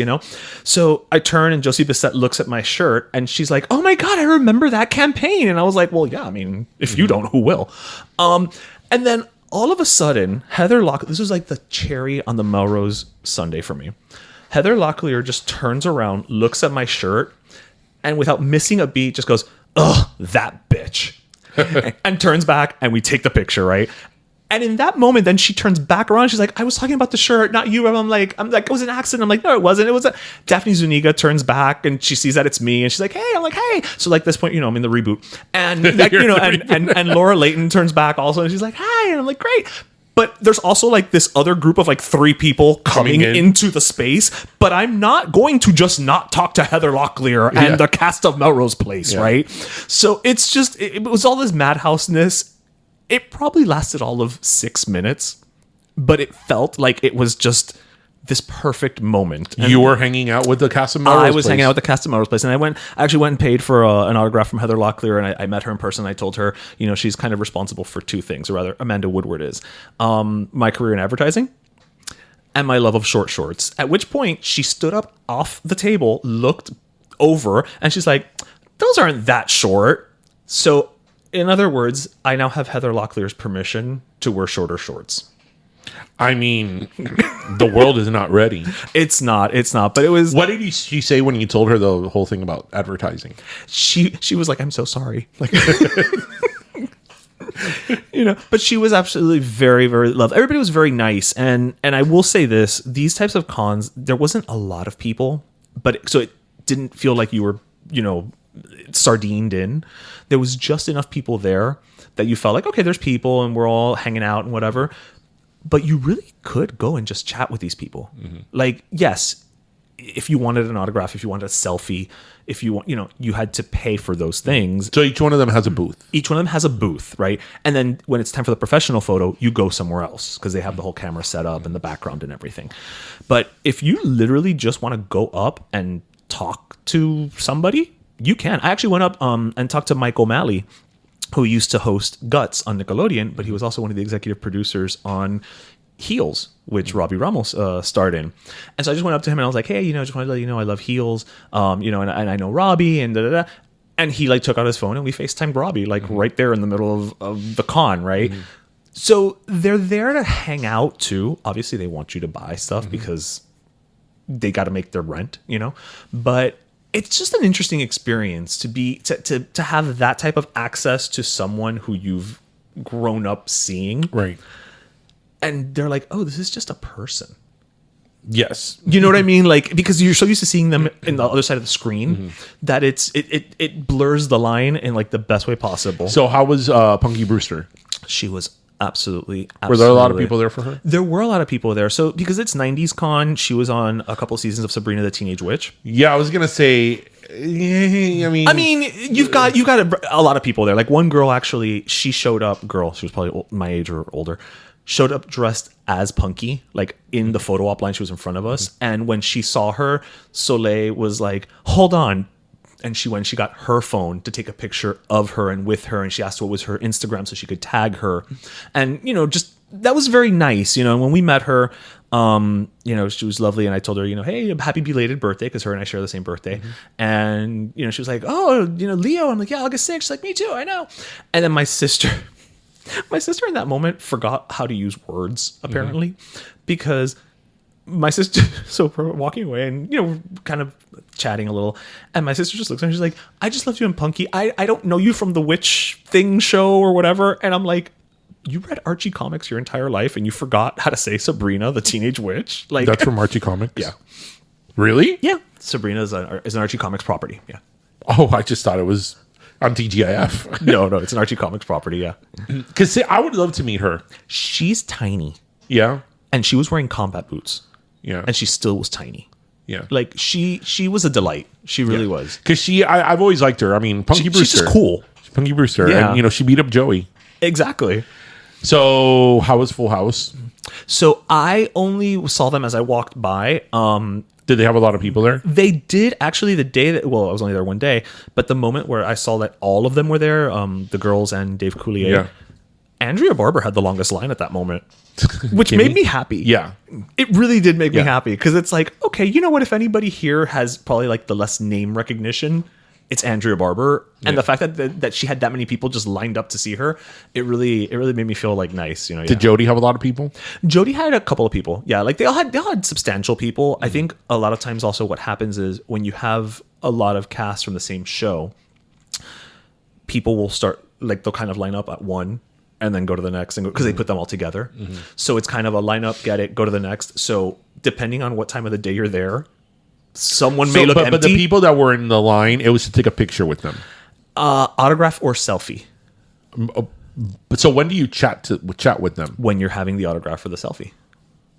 So I turn, and Josie Bissett looks at my shirt, and she's like, "Oh my God, I remember that campaign." And I was like, "Well, yeah, I mean, if you don't, who will?" And then all of a sudden, this was like the cherry on the Melrose Sunday for me. Heather Locklear just turns around, looks at my shirt, and without missing a beat, just goes, "Ugh, that bitch." And turns back, and we take the picture, right? And in that moment, then she turns back around. She's like, "I was talking about the shirt, not you." I'm like, "It was an accident." I'm like, "No, it wasn't. It was a..." Daphne Zuniga turns back, and she sees that it's me, and she's like, "Hey." I'm like, "Hey." So like this point, I'm in the reboot, and like, and Laura Layton turns back also, and she's like, "Hi," and I'm like, "Great." But there's also like this other group of like 3 people coming into the space, but I'm not going to just not talk to Heather Locklear and the cast of Melrose Place, right? So it's just, it was all this madhouseness. It probably lasted all of 6 minutes, but it felt like it was just this perfect moment. And you were hanging out with the cast of Melrose Place. I was hanging out with the cast of Melrose Place, and I actually went and paid for an autograph from Heather Locklear, and I met her in person. I told her, she's kind of responsible for 2 things, or rather, Amanda Woodward is. My career in advertising and my love of short shorts. At which point, she stood up off the table, looked over, and she's like, "Those aren't that short." So, in other words, I now have Heather Locklear's permission to wear shorter shorts. I mean, the world is not ready. It's not. But it was. What did she say when you told her the whole thing about advertising? She was like, "I'm so sorry." Like, But she was absolutely very, very loved. Everybody was very nice. And I will say this, these types of cons, there wasn't a lot of people, so it didn't feel like you were, sardined in. There was just enough people there that you felt like, okay, there's people and we're all hanging out and whatever. But you really could go and just chat with these people. Mm-hmm. Like, yes, if you wanted an autograph, if you wanted a selfie, if you want, you had to pay for those things. So each one of them has a booth. Each one of them has a booth, right? And then when it's time for the professional photo, you go somewhere else because they have the whole camera set up and the background and everything. But if you literally just want to go up and talk to somebody, you can. I actually went up and talked to Mike O'Malley, who used to host Guts on Nickelodeon, but he was also one of the executive producers on Heels, which Robbie Ramos starred in. And so I just went up to him and I was like, hey, just wanted to let you know I love Heels, and I know Robbie and da-da-da. And he took out his phone and we FaceTimed Robbie right there in the middle of the con, right? Mm-hmm. So they're there to hang out too. Obviously they want you to buy stuff because they got to make their rent, but it's just an interesting experience to have that type of access to someone who you've grown up seeing. Right. And they're like, oh, this is just a person. Yes. You know what I mean? Like, because you're so used to seeing them in the other side of the screen that it blurs the line in like the best way possible. So how was Punky Brewster? She was absolutely. Were there a lot of people there for her? There were a lot of people there. So because it's 90s con, she was on a couple seasons of Sabrina the Teenage Witch. Yeah, I was going to say, I mean, you've got a lot of people there. Like one girl actually, she showed up, she was probably my age or older, showed up dressed as Punky, like in the photo op line. She was in front of us. And when she saw her, Soleil was like, hold on. And she got her phone to take a picture of her and with her. And she asked what was her Instagram so she could tag her. And, just that was very nice. And when we met her, she was lovely. And I told her, hey, happy belated birthday, because her and I share the same birthday. Mm-hmm. And, she was like, oh, Leo. I'm like, yeah, August 6th. She's like, me too. I know. And then my sister in that moment forgot how to use words, apparently, because my sister, so we're walking away and, kind of chatting a little. And my sister just looks at me. She's like, I just loved you in Punky. I don't know you from the witch thing show or whatever. And I'm like, you read Archie comics your entire life and you forgot how to say Sabrina the Teenage Witch? Like, that's from Archie comics? Yeah. Really? Yeah. Sabrina is an Archie comics property. Yeah. Oh, I just thought it was on TGIF. No, it's an Archie comics property. Yeah. Because I would love to meet her. She's tiny. Yeah. And she was wearing combat boots. Yeah. And she still was tiny. Yeah. Like she was a delight. She really was. Because I've always liked her. I mean, Punky Brewster. She's just cool. Punky Brewster. Yeah. And, she beat up Joey. Exactly. So how was Full House? So I only saw them as I walked by. Did they have a lot of people there? They did actually the day that, well, I was only there one day, but the moment where I saw that all of them were there, the girls and Dave Coulier, Andrea Barber had the longest line at that moment, which made me happy. Yeah. It really did make me happy because it's like, okay, you know what? If anybody here has probably like the less name recognition, it's Andrea Barber. And the fact that she had that many people just lined up to see her, it really made me feel like nice. Did Jody have a lot of people? Jody had a couple of people. Yeah, like they all had substantial people. I think a lot of times also what happens is when you have a lot of cast from the same show, people will start, like they'll kind of line up at one and then go to the next, and because they put them all together. Mm-hmm. So it's kind of a line up, get it, go to the next. So depending on what time of the day you're there, someone may look empty. But the people that were in the line, it was to take a picture with them. Autograph or selfie. So when do you chat with them? When you're having the autograph or the selfie.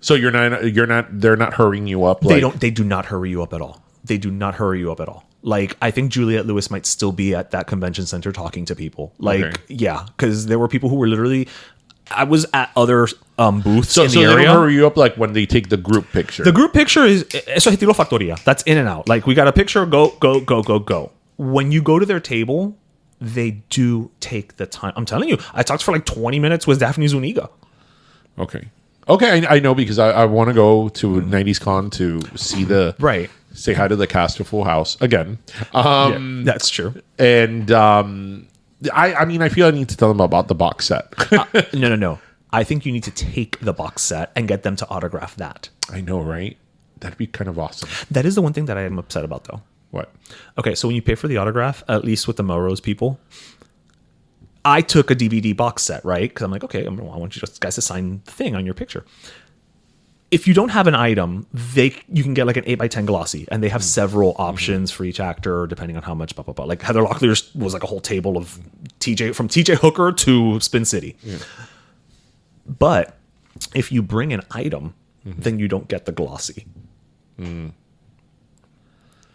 So they're not hurrying you up. They do not hurry you up at all. They do not hurry you up at all. Like, I think Juliette Lewis might still be at that convention center talking to people. Like, yeah, because there were people who were literally... I was at other booths in the area. So they don't hurry you up like when they take the group picture? The group picture is... Eso es estilo factoría. That's in and out. Like, we got a picture, go. When you go to their table, they do take the time. I'm telling you, I talked for like 20 minutes with Daphne Zuniga. Okay, I know because I want to go to 90s Con to see the... Right. Say hi to the cast of Full House again. That's true. And I mean, I feel I need to tell them about the box set. No. I think you need to take the box set and get them to autograph that. I know, right? That'd be kind of awesome. That is the one thing that I am upset about, though. What? Okay, so when you pay for the autograph, at least with the Melrose people, I took a DVD box set, right? Because I'm like, okay, I want you guys to sign the thing on your picture. If you don't have an item, you can get like an 8x10 glossy, and they have several options for each actor depending on how much. Blah, blah, blah. Like Heather Locklear's was like a whole table of from TJ Hooker to Spin City. Yeah. But if you bring an item, then you don't get the glossy.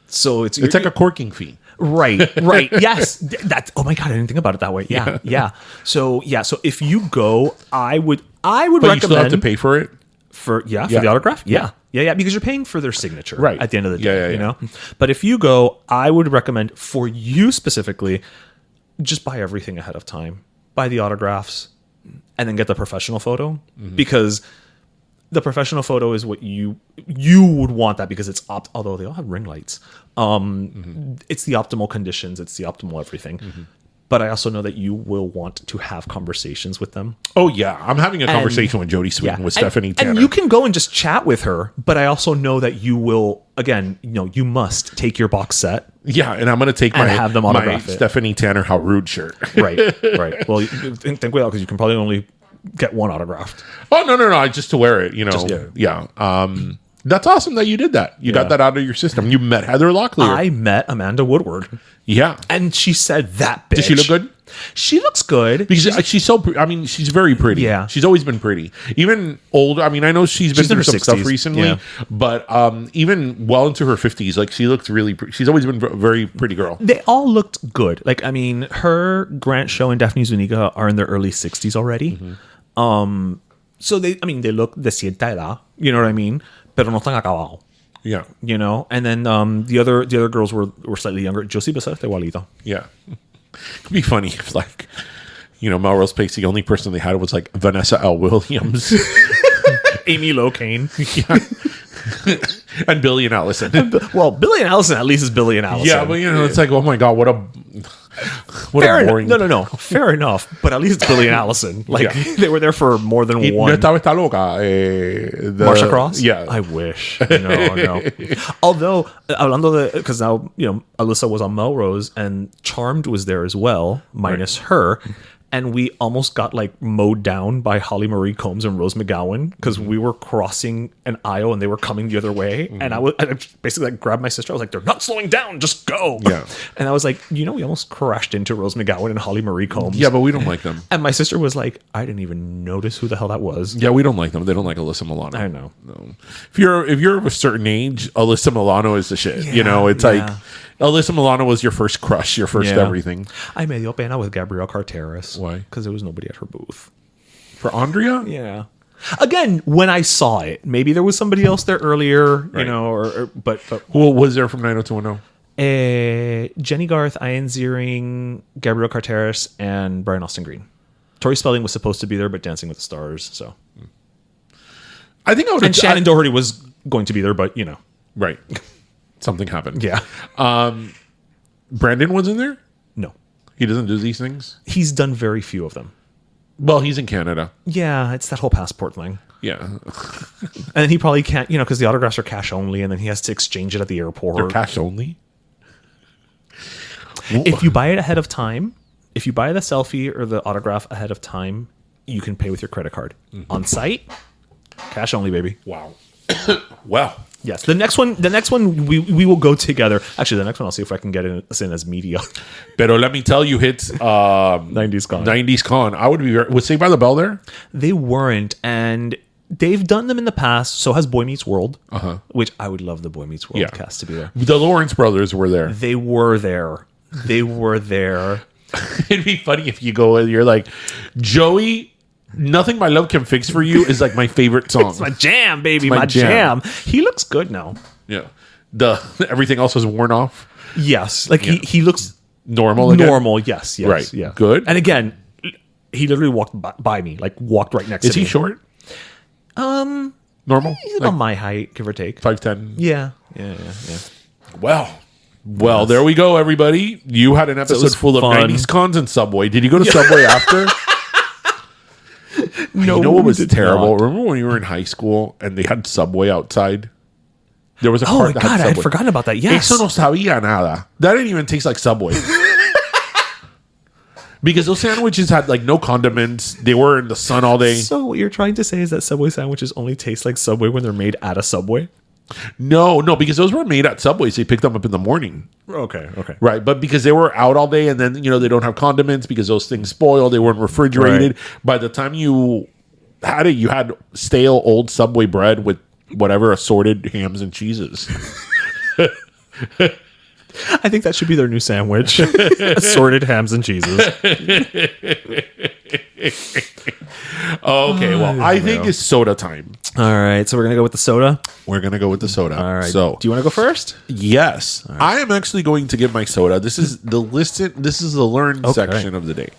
So it's like a corking fee. Right. Yes. That's, oh my God, I didn't think about it that way. Yeah. So if you go, I would recommend. You still have to pay for it? For the autograph? Yeah, because you're paying for their signature right at the end of the day, you know? But if you go, I would recommend for you specifically, just buy everything ahead of time. Buy the autographs and then get the professional photo because the professional photo is what you would want that because it's although they all have ring lights. It's the optimal conditions, it's the optimal everything. But I also know that you will want to have conversations with them. Oh, yeah. I'm having a conversation with Jodie Sweetin, with Stephanie Tanner. And you can go and just chat with her. But I also know that you will, again, you must take your box set. Yeah, and I'm going to take my Stephanie Tanner How Rude shirt. Right. Well, think well, because you can probably only get one autographed. Oh, no. Just to wear it, that's awesome that you did that. You got that out of your system. You met Heather Locklear. I met Amanda Woodward. Yeah. And she said that bitch. Does she look good? She looks good. Because she's so she's very pretty. Yeah. She's always been pretty. Even older. I mean, I know she's been through some 60s. Stuff recently. But even well into her 50s, like she looks really pretty. She's always been a very pretty girl. They all looked good. Like, I mean, her, Grant Show, and Daphne Zuniga are in their early 60s already. So they look de cierta edad. You know what I mean? Pero no están acabado. Yeah. And then the other girls were slightly younger. Josie Besarte igualito. Yeah. It'd be funny if, like, Melrose Place, the only person they had was like Vanessa L. Williams, Amy Locane, and Billy and Allison. Well, Billy and Allison at least is Billy and Allison. Yeah, but it's like, oh my God, what a boring. No. Fair enough, but at least Billy and Allison, like they were there for more than one. Marsha Cross. Yeah, I wish. No. Although, hablando because now Alyssa was on Melrose and Charmed was there as well, minus her. And we almost got like mowed down by Holly Marie Combs and Rose McGowan because we were crossing an aisle and they were coming the other way. And I basically like grabbed my sister. I was like, "They're not slowing down. Just go." Yeah. And I was like, we almost crashed into Rose McGowan and Holly Marie Combs. Yeah, but we don't like them. And my sister was like, "I didn't even notice who the hell that was." Yeah, we don't like them. They don't like Alyssa Milano. I know. No. If you're of a certain age, Alyssa Milano is the shit. It's like Alyssa Milano was your first crush, your first everything. I me dio pena with Gabrielle Carteris. Why? Because there was nobody at her booth. For Andrea? Yeah. Again, when I saw it, maybe there was somebody else there earlier, but who was there from 90210? Jenny Garth, Ian Ziering, Gabrielle Carteris, and Brian Austin Green. Tori Spelling was supposed to be there, but Dancing with the Stars. So, I think I would. And Shannon Doherty was going to be there, but right. Something happened. Yeah. Brandon was in there? No. He doesn't do these things? He's done very few of them. Well, he's in Canada. Yeah, it's that whole passport thing. Yeah. And he probably can't, because the autographs are cash only, and then he has to exchange it at the airport. They're cash only? If you buy it ahead of time, if you buy the selfie or the autograph ahead of time, you can pay with your credit card. On site, cash only, baby. Wow. Well. Yes, the next one we will go together. Actually, the next one I'll see if I can get us in as media. Pero let me tell you, hits 90s Con. 90s Con. I would be was Saved by the Bell there? They weren't, and they've done them in the past. So has Boy Meets World, which I would love the Boy Meets World cast to be there. The Lawrence brothers were there. They were there. It'd be funny if you go and you're like, Joey, Nothing My Love Can Fix for You is like my favorite song. It's my jam, baby. My jam. He looks good now. Yeah. Everything else was worn off. Yes. Like he looks normal again? Normal, yes. Right. Yeah. Good. And again, he literally walked by me, like walked right next to me. Is he short? Normal? He's about my height, give or take. 5'10"? Yeah. Well, there we go, everybody. You had an episode full of 90s cons and Subway. Did you go to Subway after? No, you know what was terrible? Not. Remember when you were in high school and they had Subway outside? There was a cart that had Subway. I had forgotten about that. Yes. Eso no sabía nada. That didn't even taste like Subway. Because those sandwiches had like no condiments. They were in the sun all day. So what you're trying to say is that Subway sandwiches only taste like Subway when they're made at a Subway? No, because those were made at Subway, so you picked them up in the morning. Okay. Right, but because they were out all day and then, they don't have condiments because those things spoil. They weren't refrigerated. Right. By the time you had it, you had stale old Subway bread with whatever assorted hams and cheeses. I think that should be their new sandwich. Assorted hams and cheeses. Okay, well, I think it's soda time. All right, so we're going to go with the soda? We're going to go with the soda. All right. So, do you want to go first? Yes. Right. I am actually going to give my soda. This is the learn section of the day.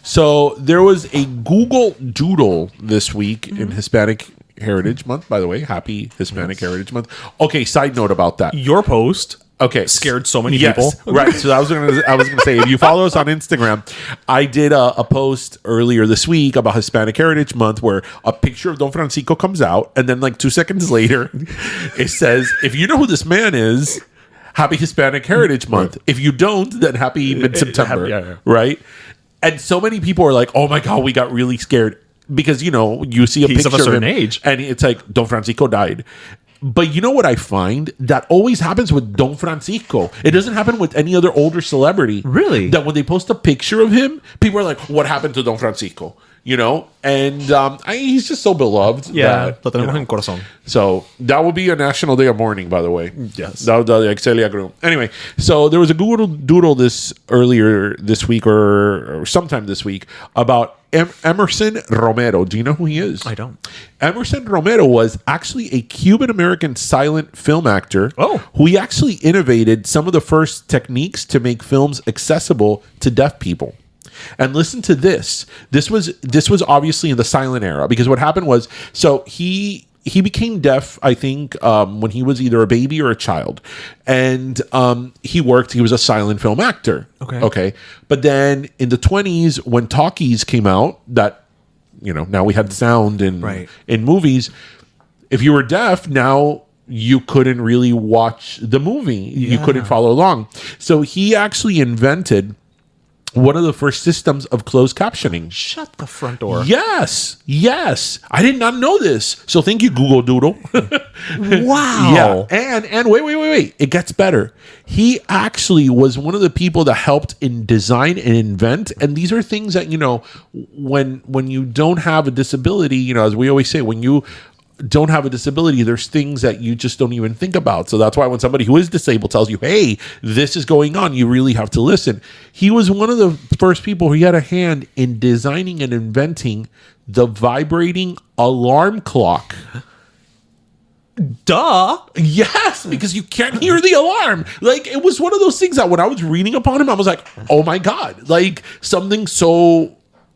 So, there was a Google Doodle this week in Hispanic Heritage Month. By the way, happy Hispanic Heritage Month. Okay, side note about that. Your post... Okay, scared so many people. Right. So I was gonna say, if you follow us on Instagram, I did a post earlier this week about Hispanic Heritage Month where a picture of Don Francisco comes out, and then like 2 seconds later, it says, "If you know who this man is, happy Hispanic Heritage Month. If you don't, then happy mid-September." Yeah. Right. And so many people are like, "Oh my god, we got really scared." Because you see a picture of a certain him, age, and it's like Don Francisco died. But you know what I find? That always happens with Don Francisco. It doesn't happen with any other older celebrity. Really? That when they post a picture of him, people are like, "What happened to Don Francisco?" And he's just so beloved. Yeah, en corazón. So that will be a National Day of Mourning, by the way. Yes. Anyway, so there was a Google Doodle earlier this week or sometime this week about Ermeson Romero. Do you know who he is? I don't. Ermeson Romero was actually a Cuban-American silent film actor who he actually innovated some of the first techniques to make films accessible to deaf people. And listen to this. This was obviously in the silent era, because what happened was, so he became deaf, I think, when he was either a baby or a child. And he was a silent film actor. Okay. But then in the 1920s, when talkies came out, that, now we had sound in movies. If you were deaf, now you couldn't really watch the movie. Yeah. You couldn't follow along. So he actually invented one of the first systems of closed captioning. Shut the front door. Yes. I did not know this. So thank you, Google Doodle. Wow. Yeah. And wait. It gets better. He actually was one of the people that helped in design and invent. And these are things that, when you don't have a disability, as we always say, when you don't have a disability, there's things that you just don't even think about. So that's why when somebody who is disabled tells you, "Hey, this is going on," you really have to listen. He was one of the first people who had a hand in designing and inventing the vibrating alarm clock. Duh. Yes, because you can't hear the alarm. Like, it was one of those things that when I was reading upon him, I was like, oh my God, like something so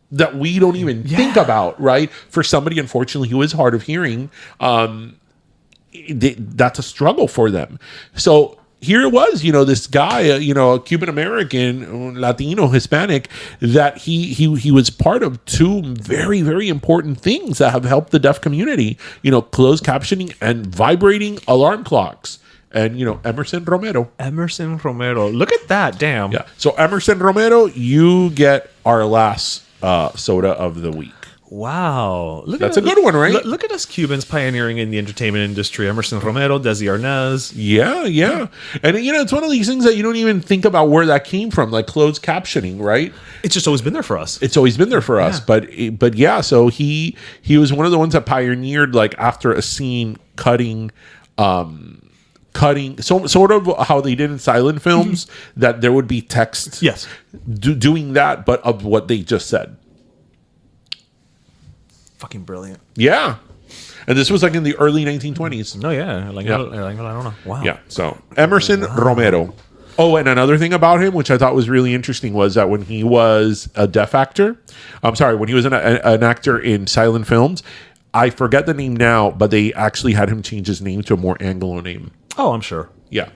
that we don't even think about, right? For somebody, unfortunately, who is hard of hearing, that's a struggle for them. So here it was, this guy, a Cuban-American, Latino, Hispanic, that he was part of two very, very important things that have helped the deaf community, closed captioning and vibrating alarm clocks. And, Ermeson Romero. Ermeson Romero. Look at that. Damn. Yeah. So, Ermeson Romero, you get our last soda of the week. Wow. That's a good one, right? Look at us Cubans pioneering in the entertainment industry. Ermeson Romero, Desi Arnaz. Yeah. And, it's one of these things that you don't even think about where that came from, like closed captioning, right? It's just always been there for us. But yeah, so he was one of the ones that pioneered, like, after a scene, cutting, so sort of how they did in silent films, that there would be text. Yes. Doing that, but of what they just said. Fucking brilliant. Yeah. And this was like in the early 1920s. No, yeah. I don't know. Wow. Yeah. So Ermeson Romero. Oh, and another thing about him, which I thought was really interesting, was that when he was a deaf actor, when he was an actor in silent films, I forget the name now, but they actually had him change his name to a more Anglo name. Oh, I'm sure. Yeah.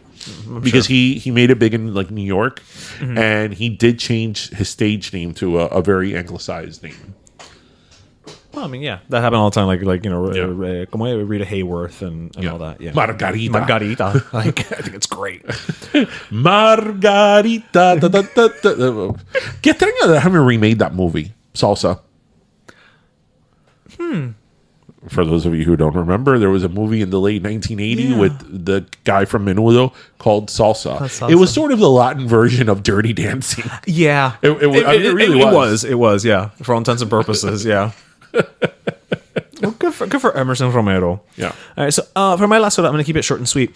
Because he made it big in like New York, and he did change his stage name to a very anglicized name. Well, I mean, yeah, that happened all the time. Like como Rita Hayworth and all that. Yeah, Margarita. Like, I think it's great. Margarita. Qué extraño that haven't remade that movie, Salsa. For those of you who don't remember, there was a movie in the late 1980s with the guy from Menudo called Salsa. It was sort of the Latin version of Dirty Dancing. Yeah. It really was. It was, yeah. For all intents and purposes, yeah. Well, good for Ermeson Romero. Yeah. All right, so for my last soda, I'm going to keep it short and sweet.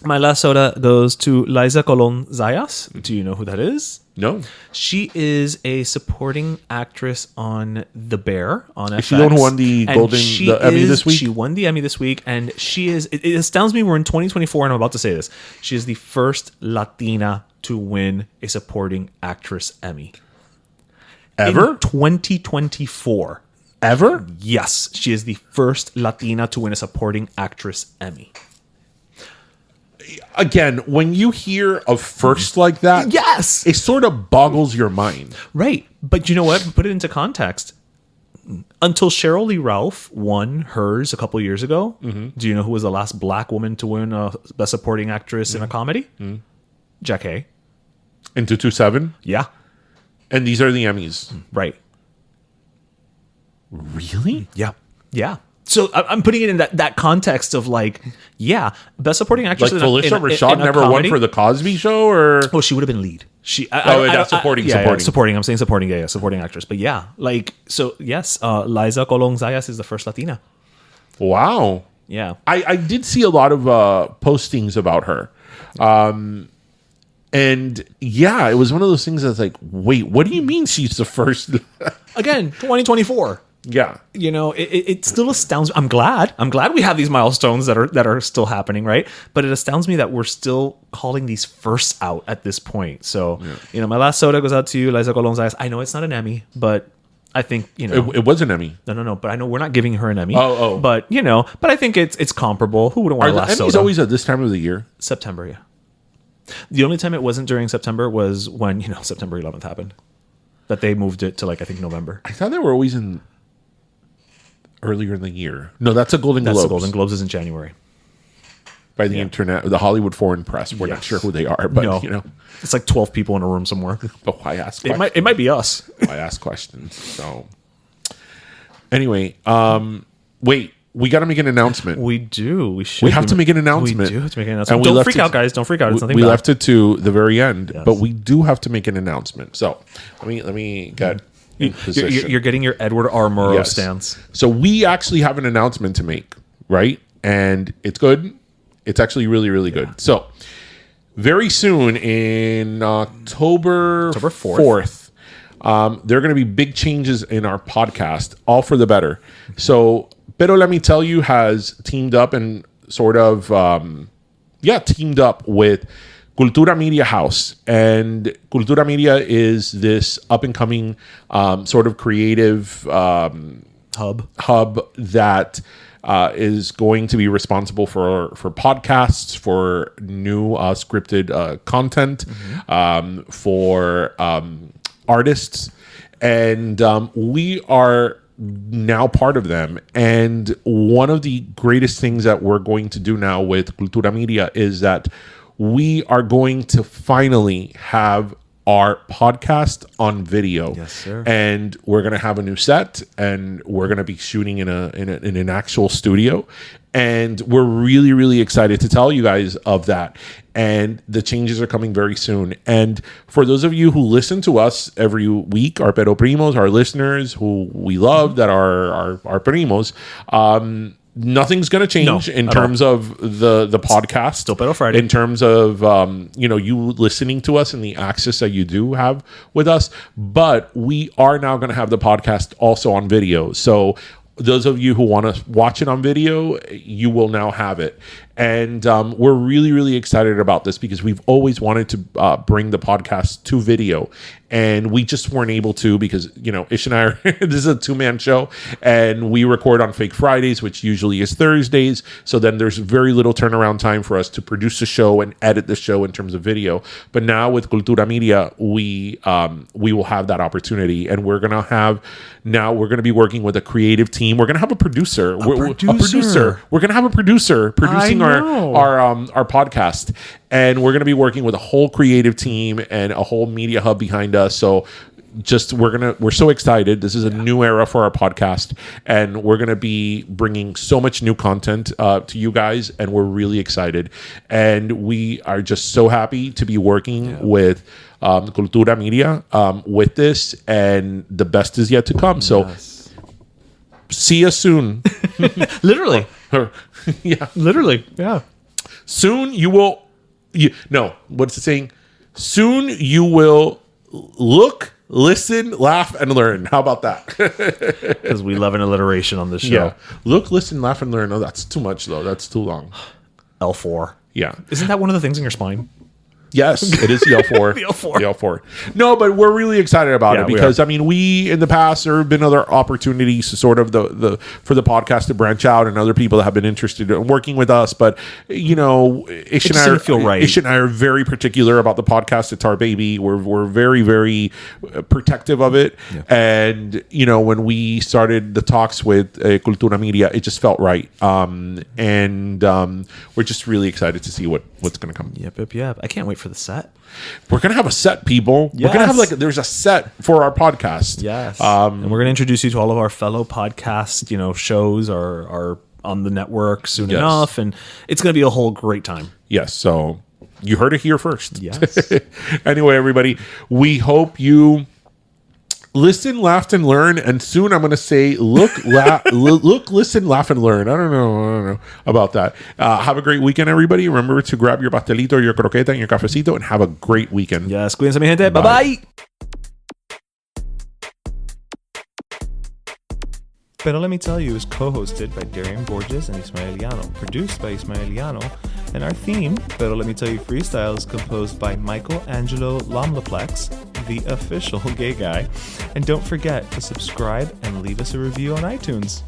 My last soda goes to Liza Colon-Zayas. Do you know who that is? No. She is a supporting actress on The Bear on FX. Is she the one who won the Emmy this week? She won the Emmy this week, and she is. It astounds me we're in 2024, and I'm about to say this. She is the first Latina to win a supporting actress Emmy. Ever? In 2024. Ever? Yes, she is the first Latina to win a supporting actress Emmy. Again, when you hear a first like that, yes, it sort of boggles your mind. Right. But you know what? Put it into context. Until Cheryl Lee Ralph won hers a couple years ago, do you know who was the last black woman to win a Best Supporting Actress in a comedy? Jack Hay. In 227? Yeah. And these are the Emmys. Right. Really? Yeah. Yeah. So I'm putting it in that context of like, yeah, Best Supporting Actress. Like Felicia Rashad never won for The Cosby Show, or oh, she would have been lead. That's supporting. Supporting. I'm saying supporting. Yeah, supporting actress. But yeah, like so. Yes, Liza Colon-Zayas is the first Latina. Wow. Yeah, I did see a lot of postings about her, and yeah, it was one of those things that's like, wait, what do you mean she's the first? Again, 2024. Yeah, you know, it still astounds me. I'm glad we have these milestones that are still happening, right? But it astounds me that we're still calling these firsts out at this point. So, you know, my last soda goes out to you, Liza Colon-Zayas. I know it's not an Emmy, but I think, you know, it was an Emmy. No. But I know we're not giving her an Emmy. Oh. But you know, but I think it's comparable. Who wouldn't want a last soda? Emmys always at this time of the year? September, yeah. The only time it wasn't during September was when, you know, September 11th happened. That they moved it to like I think November. I thought they were always in earlier in the year. No, that's a Golden Globes. The Golden Globes is in January. By the internet, the Hollywood Foreign Press. We're not sure who they are, but you know, it's like 12 people in a room somewhere. But why ask questions? It might be us. Why ask questions? So anyway, wait, we got to make an announcement. We do. We have to make an announcement. We do have to make an announcement. Don't freak out, guys. Don't freak out. It's nothing we bad. left it to the very end, but we do have to make an announcement. So let me get. You're getting your Edward R. Murrow stance. So we actually have an announcement to make, right? And it's good. It's actually really, really good. So very soon in October 4th, there are going to be big changes in our podcast, all for the better. So Pero Let Me Tell You has teamed up and sort of, teamed up with Cultura Media House. And Cultura Media is this up-and-coming sort of creative hub that is going to be responsible for podcasts, for new scripted content, for artists. And we are now part of them. And one of the greatest things that we're going to do now with Cultura Media is that we are going to finally have our podcast on video. Yes, sir. And we're going to have a new set, and we're going to be shooting in an actual studio. And we're really, really excited to tell you guys of that. And the changes are coming very soon. And for those of you who listen to us every week, our Pero Primos, our listeners who we love, that are our primos, nothing's going to change in terms of the podcast. Still Pero Friday. In terms of you listening to us and the access that you do have with us. But we are now going to have the podcast also on video. So those of you who want to watch it on video, you will now have it. And we're really, really excited about this because we've always wanted to bring the podcast to video. And we just weren't able to because, Ish and I are, this is a 2-man show, and we record on Fake Fridays, which usually is Thursdays. So then there's very little turnaround time for us to produce the show and edit the show in terms of video. But now with Cultura Media, we will have that opportunity, and we're going to be working with a creative team. We're going to have a producer. We're going to have a producer producing our podcast. And we're going to be working with a whole creative team and a whole media hub behind us. So we're so excited. This is a new era for our podcast, and we're going to be bringing so much new content to you guys, and we're really excited. And we are just so happy to be working with Cultura Media with this, and the best is yet to come. So see you soon. Literally. Yeah. Literally. Yeah. Soon you will... what's it saying? Soon you will look, listen, laugh, and learn. How about that? Because we love an alliteration on this show. Yeah. Look, listen, laugh, and learn. Oh, that's too much, though. That's too long. L4. Yeah. Isn't that one of the things in your spine? Yes, it is the L4. The L4. The L4. No, but we're really excited about it because we in the past there have been other opportunities to sort of for the podcast to branch out, and other people that have been interested in working with us. But Ish and I are very particular about the podcast. It's our baby. We're very, very protective of it. Yeah. And when we started the talks with Cultura Media, it just felt right. And we're just really excited to see what's going to come. Yep. I can't wait for the set. We're gonna have a set, people. Yes. We're gonna have there's a set for our podcast. Yes. And we're gonna introduce you to all of our fellow podcast, shows are on the network soon enough, and it's gonna be a whole great time. Yes. So you heard it here first. Yes. Anyway, everybody, we hope you listen, laugh, and learn. And soon I'm going to say, look, listen, laugh, and learn. I don't know about that. Have a great weekend, everybody. Remember to grab your pastelito, your croqueta, and your cafecito, and have a great weekend. Yes, cuídense, mi gente. Bye-bye. Pero Let Me Tell You is co-hosted by Darian Borges and Ismaeliano, produced by Ismaeliano, and our theme, Pero Let Me Tell You Freestyle, is composed by Michael Angelo Lomlaplex, the official gay guy. And don't forget to subscribe and leave us a review on iTunes.